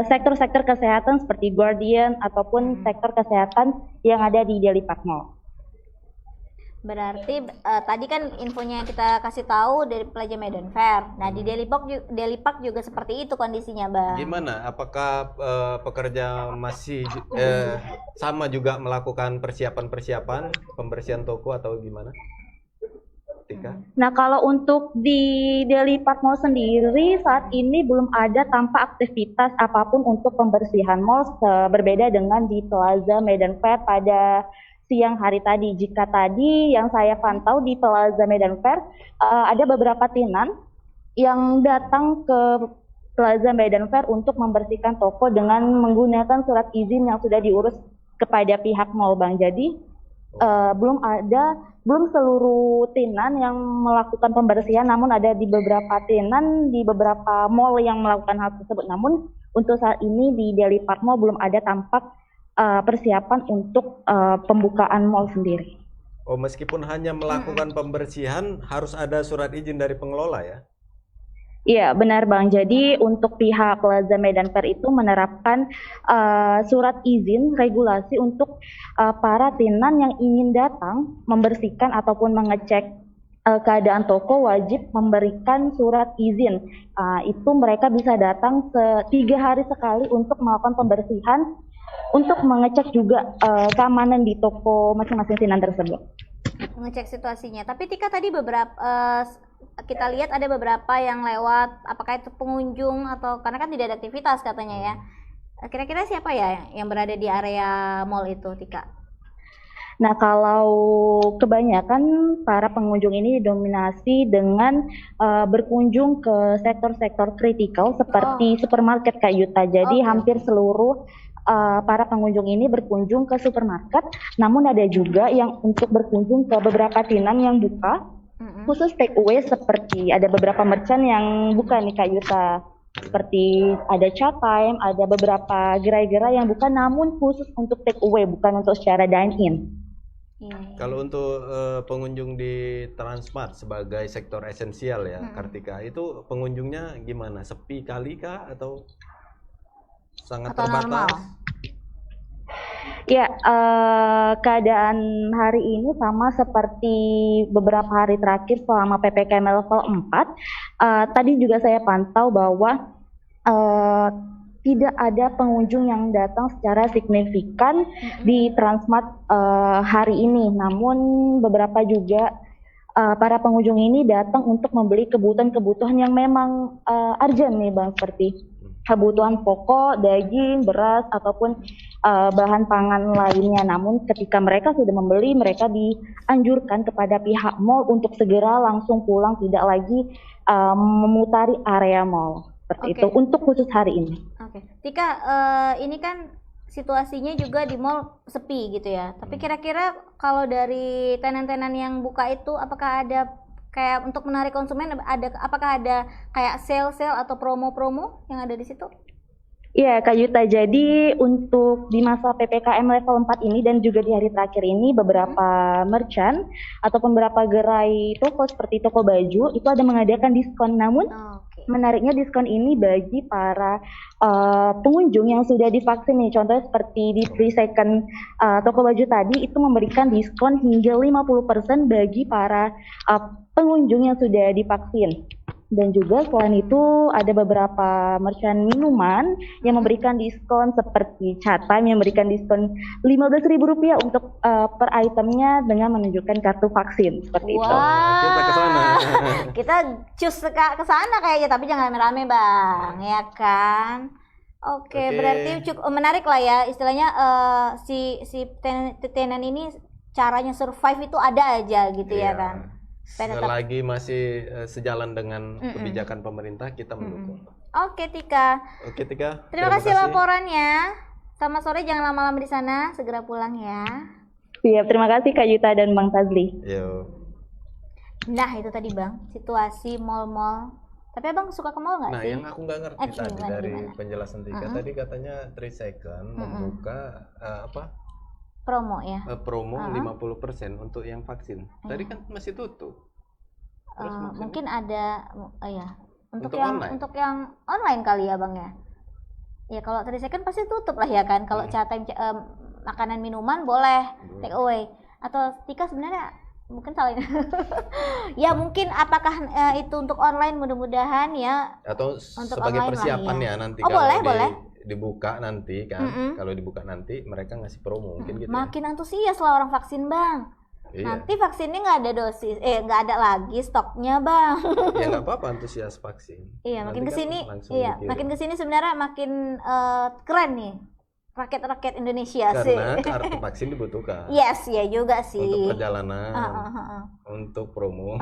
S8: sektor-sektor kesehatan seperti Guardian ataupun sektor kesehatan yang ada di Deli Park Mall.
S1: Berarti tadi kan infonya kita kasih tahu dari Plaza Medan Fair. Nah di Deli Park juga seperti itu kondisinya, Bang.
S2: Gimana? Apakah pekerja masih sama juga melakukan persiapan pembersihan toko atau gimana? Tika?
S8: Nah kalau untuk di Deli Park Mall sendiri saat ini belum ada tampak aktivitas apapun untuk pembersihan mall, berbeda dengan di Plaza Medan Fair pada siang hari tadi. Jika tadi yang saya pantau di Plaza Medan Fair ada beberapa tenan yang datang ke Plaza Medan Fair untuk membersihkan toko dengan menggunakan surat izin yang sudah diurus kepada pihak mall, Bang. Jadi belum seluruh tenan yang melakukan pembersihan, namun ada di beberapa tenan di beberapa mall yang melakukan hal tersebut. Namun untuk saat ini di Deli Park Mall belum ada tampak persiapan untuk pembukaan mall sendiri.
S2: Oh, meskipun hanya melakukan pembersihan harus ada surat izin dari pengelola ya?
S8: Iya, benar Bang. Jadi untuk pihak Plaza Medan Fair itu menerapkan surat izin regulasi untuk para tenan yang ingin datang membersihkan ataupun mengecek keadaan toko wajib memberikan surat izin. Itu mereka bisa datang 3 hari sekali untuk melakukan pembersihan, untuk mengecek juga keamanan di toko masing-masing tenan tersebut.
S1: Mengecek situasinya. Tapi Tika tadi kita lihat ada beberapa yang lewat, apakah itu pengunjung atau karena kan tidak ada aktivitas katanya ya. Kira-kira siapa ya yang berada di area mall itu, Tika?
S8: Nah, kalau kebanyakan para pengunjung ini didominasi dengan berkunjung ke sektor-sektor kritikal seperti supermarket, Kak Yuta. Jadi hampir seluruh para pengunjung ini berkunjung ke supermarket, namun ada juga yang untuk berkunjung ke beberapa tenan yang buka, khusus take away, seperti ada beberapa merchant yang buka nih Kak Yuta, seperti ada chat time, ada beberapa gerai-gerai yang buka namun khusus untuk take away, bukan untuk secara dine in.
S2: Kalau untuk pengunjung di Transmart sebagai sektor esensial ya, Kartika, itu pengunjungnya gimana? Sepi kali kah atau sangat terbatas?
S1: Normal?
S8: Ya, keadaan hari ini sama seperti beberapa hari terakhir selama PPKM level 4. Tadi juga saya pantau bahwa tidak ada pengunjung yang datang secara signifikan di Transmart hari ini. Namun beberapa juga para pengunjung ini datang untuk membeli kebutuhan-kebutuhan yang memang urgent nih Bang, seperti kebutuhan pokok, daging, beras, ataupun bahan pangan lainnya. Namun ketika mereka sudah membeli, mereka dianjurkan kepada pihak mall untuk segera langsung pulang, tidak lagi memutari area mall. Seperti itu untuk khusus hari ini.
S1: Tika, ini kan situasinya juga di mall sepi gitu ya. Tapi kira-kira kalau dari tenan-tenan yang buka itu, apakah ada kayak untuk menarik konsumen, apakah ada kayak sale-sale atau promo-promo yang ada di situ?
S8: Iya Kak Yuta, jadi untuk di masa PPKM level 4 ini dan juga di hari terakhir ini beberapa merchant ataupun beberapa gerai toko seperti toko baju itu ada mengadakan diskon. Namun menariknya diskon ini bagi para pengunjung yang sudah divaksin nih. Contohnya seperti di 3 second toko baju tadi itu memberikan diskon hingga 50% bagi para pengunjung yang sudah divaksin. Dan juga selain itu ada beberapa merchant minuman yang memberikan diskon seperti Chat Time yang memberikan diskon Rp15.000 untuk per itemnya dengan menunjukkan kartu vaksin seperti itu.
S2: Kita ke sana.
S1: Kita cus ke sana kayaknya, tapi jangan rame-rame Bang, ya kan? Oke, berarti cukup menarik lah ya istilahnya si tenan ini caranya survive itu ada aja gitu ya kan.
S2: Selagi masih sejalan dengan kebijakan pemerintah, kita mendukung.
S1: Oke Tika. Terima kasih laporannya. Selamat sore, jangan lama-lama di sana, segera pulang ya.
S8: Siap, terima kasih Kak Yuta dan Bang Tazli.
S1: Nah itu tadi Bang, situasi mal-mal. Tapi Abang suka ke mall nggak sih?
S2: Nah yang aku nggak ngerti tadi dari penjelasan Tika, tadi katanya 3 second membuka
S1: promo ya?
S2: Promo 50% untuk yang vaksin. Tadi kan masih tutup.
S1: Mungkin ada untuk yang online kali ya Bang ya. Ya kalau 3 second pasti tutup lah ya kan. Kalau Chat Time makanan minuman boleh take away. Atau Tika sebenarnya mungkin salah ini. Ya mungkin apakah itu untuk online, mudah-mudahan ya.
S2: Atau
S1: untuk
S2: sebagai persiapan ya nanti
S1: boleh.
S2: Dibuka nanti kan. Kalau dibuka nanti mereka ngasih promo mungkin gitu.
S1: Makin antusias lah orang vaksin Bang. Nanti vaksinnya nggak ada dosis, nggak ada lagi stoknya Bang.
S2: Ya nggak apa-apa antusias vaksin.
S1: Iya, makin kesini, makin kesini sebenarnya makin keren nih rakyat Indonesia sih.
S2: Karena kartu vaksin dibutuhkan.
S1: Yes, ya juga sih.
S2: Untuk perjalanan, untuk promo.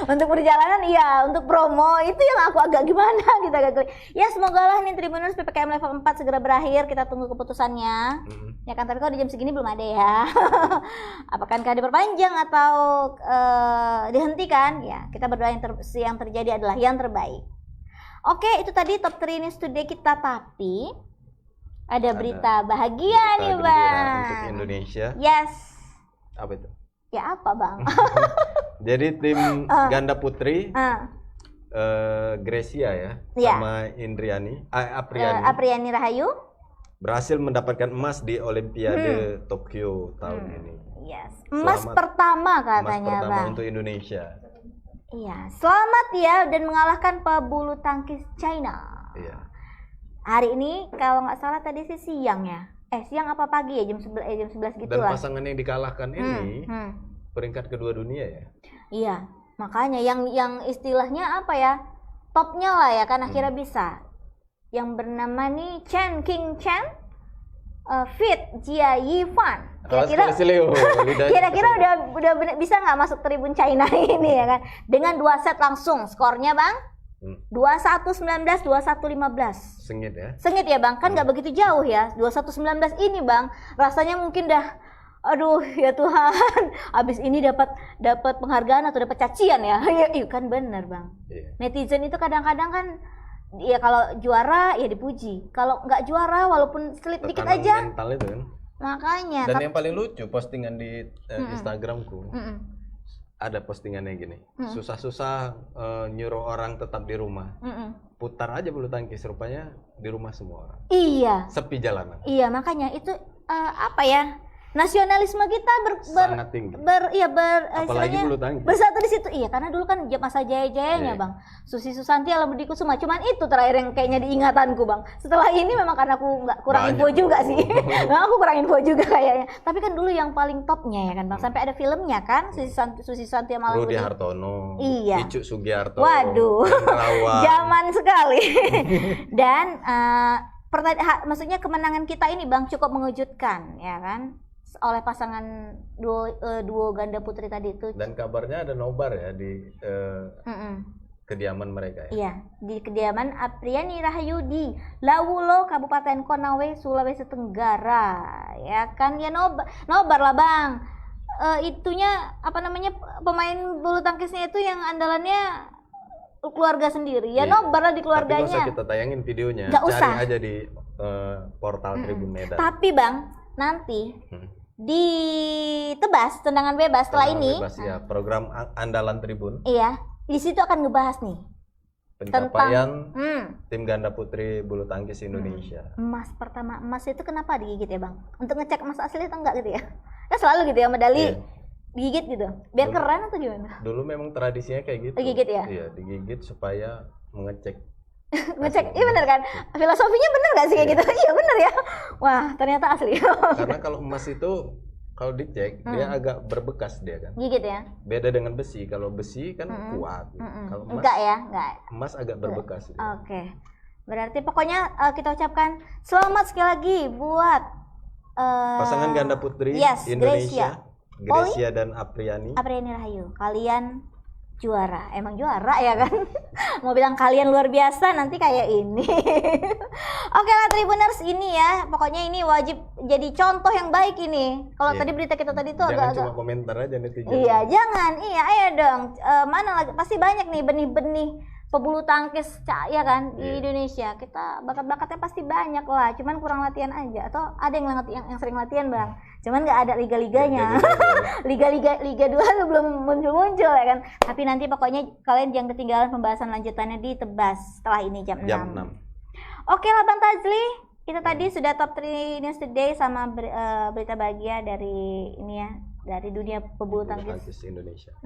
S1: Untuk perjalanan iya, untuk promo itu yang aku agak gimana gitu agak geli. Ya semoga lah nih Tribuners PPKM level 4 segera berakhir, kita tunggu keputusannya. Ya kan, tapi kalau di jam segini belum ada ya. Apakah diperpanjang atau dihentikan? Ya, kita berdoa yang terjadi adalah yang terbaik. Oke, itu tadi top 3 news today kita, tapi ada berita bahagia nih Bang.
S2: Untuk Indonesia.
S1: Yes.
S2: Apa itu?
S1: Ya apa Bang?
S2: Jadi tim ganda putri Grecia ya, sama Apriani
S1: Rahayu
S2: berhasil mendapatkan emas di Olimpiade Tokyo tahun ini.
S1: Yes. Emas pertama katanya
S2: emas pertama
S1: Bang.
S2: untuk Indonesia.
S1: Iya, selamat ya, dan mengalahkan pebulu tangkis China.
S2: Iya.
S1: Hari ini kalau nggak salah tadi sih siang ya. Siang apa pagi ya, jam 11 gitu
S2: Dan
S1: lah.
S2: Dan pasangan yang dikalahkan ini peringkat kedua dunia ya.
S1: Iya, makanya yang istilahnya apa ya, topnya lah ya kan akhirnya bisa. Yang bernama nih King Chen, Fit Jia Yifan. Kira-kira udah bisa nggak masuk tribun China ini ya kan? Dengan 2 set langsung, skornya Bang. 21-19, 21-15.
S2: Sengit ya?
S1: Sengit ya Bang, kan nggak begitu jauh ya. 21-19 ini Bang, rasanya mungkin dah, aduh ya Tuhan, abis ini dapat penghargaan atau dapat cacian ya. Iya kan bener Bang. Netizen itu kadang-kadang kan, ya kalau juara ya dipuji, kalau nggak juara walaupun selip dikit aja.
S2: Mental itu kan.
S1: Makanya.
S2: Dan yang paling lucu postingan di Instagramku. Ada postingannya gini, susah-susah nyuruh orang tetap di rumah, putar aja bulu tangkis, rupanya di rumah semua orang.
S1: Iya.
S2: Sepi jalanan.
S1: Iya, makanya itu apa ya? Nasionalisme kita
S2: sangat tinggi. Apalagi bulu tangkis.
S1: Bersatu di situ. Iya, karena dulu kan masa jaya-jayanya Bang. Susi Susanti ala Budi Kusuma. Cuman itu terakhir yang kayaknya diingatanku Bang. Setelah ini memang karena aku kurang info juga sih. Memang aku kurang info juga kayaknya. Tapi kan dulu yang paling topnya ya kan Bang. Sampai ada filmnya kan, Susi Susanti sama
S2: Rudi Hartono.
S1: Iya.
S2: Icuk Sugiarto.
S1: Waduh. Zaman sekali. Dan maksudnya kemenangan kita ini Bang cukup mengejutkan ya kan, oleh pasangan duo ganda putri tadi itu.
S2: Dan kabarnya ada nobar ya di kediaman mereka ya.
S1: Iya, di kediaman Apriani Rahayu di Lawulo, Kabupaten Konawe, Sulawesi Tenggara. Ya kan, ya nobar lah Bang. Itunya apa namanya, pemain bulu tangkisnya itu yang andalannya keluarga sendiri. Ya nobar lah di keluarganya.
S2: Tapi nggak usah kita tayangin videonya.
S1: Nggak usah.
S2: Cari aja di portal Tribun Medan.
S1: Tapi Bang, nanti ditebas tendangan bebas setelah ini.
S2: Bebas ya, program andalan Tribun.
S1: Iya, di situ akan ngebahas nih
S2: pencapaian tim ganda putri bulu tangkis Indonesia.
S1: Emas pertama itu kenapa digigit ya Bang? Untuk ngecek emas asli atau enggak gitu ya? Kan selalu gitu ya medali. digigit gitu biar
S2: Dulu-
S1: keren atau gimana?
S2: Dulu memang tradisinya kayak gitu.
S1: Digigit ya?
S2: Iya, digigit supaya mengecek.
S1: Ngecek, iya bener kan? Filosofinya bener gak sih kayak gitu? Iya bener ya. Wah ternyata asli.
S2: Karena kalau emas itu kalau dicek dia agak berbekas dia kan.
S1: Gigit ya?
S2: Beda dengan besi. Kalau besi kan kuat. Kalau emas,
S1: Enggak ya, enggak.
S2: emas agak berbekas. dia.
S1: Oke. Berarti pokoknya kita ucapkan selamat sekali lagi buat
S2: Pasangan ganda putri
S1: yes,
S2: Indonesia,
S1: Poli?
S2: Gracia dan Apriani.
S1: Apriani Rahayu. Kalian juara, emang juara ya kan? Mau bilang kalian luar biasa nanti kayak ini. Oke lah Tribuners, ini ya, pokoknya ini wajib jadi contoh yang baik ini. Kalau
S2: Iya.
S1: tadi berita kita tadi tuh
S2: Jangan
S1: agak-agak
S2: cuma komentar aja netizen.
S1: iya, jangan. Iya, ayo dong. Mana lagi? Pasti banyak nih benih-benih pebulu tangkis ya kan di
S2: Iya.
S1: Indonesia. Kita bakat-bakatnya pasti banyak lah. Cuman kurang latihan aja. Atau ada yang sering latihan, Bang. Cuman nggak ada liga-liganya. Liga 2 tuh belum muncul-muncul ya kan. Tapi nanti pokoknya kalian jangan ketinggalan pembahasan lanjutannya di Tebas setelah ini jam 6.
S2: Jam 6.
S1: Oke lah Bang Tazli. Kita tadi sudah top 3 news today sama berita bahagia dari ini ya, dari dunia pebulu tangkis
S2: Indonesia.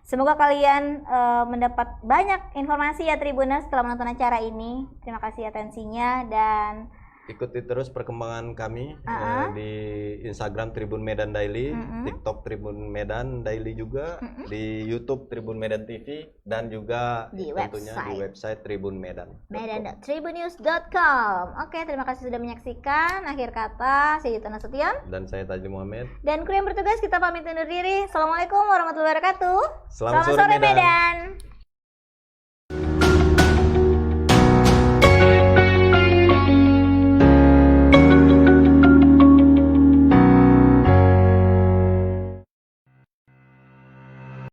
S1: Semoga kalian mendapat banyak informasi ya Tribuners setelah menonton acara ini. Terima kasih atensinya dan
S2: Ikuti terus perkembangan kami di Instagram Tribun Medan Daily, TikTok Tribun Medan Daily juga, di YouTube Tribun Medan TV dan juga
S1: Di
S2: tentunya di website Tribun Medan.
S1: medan.tribunnews.com. Oke, terima kasih sudah menyaksikan. Akhir kata, saya Yutana Nasution
S2: Dan saya Tajli Muhammad.
S1: dan kru yang bertugas kita pamit undur diri. Assalamualaikum warahmatullahi wabarakatuh.
S2: Selamat sore Medan.
S1: Medan.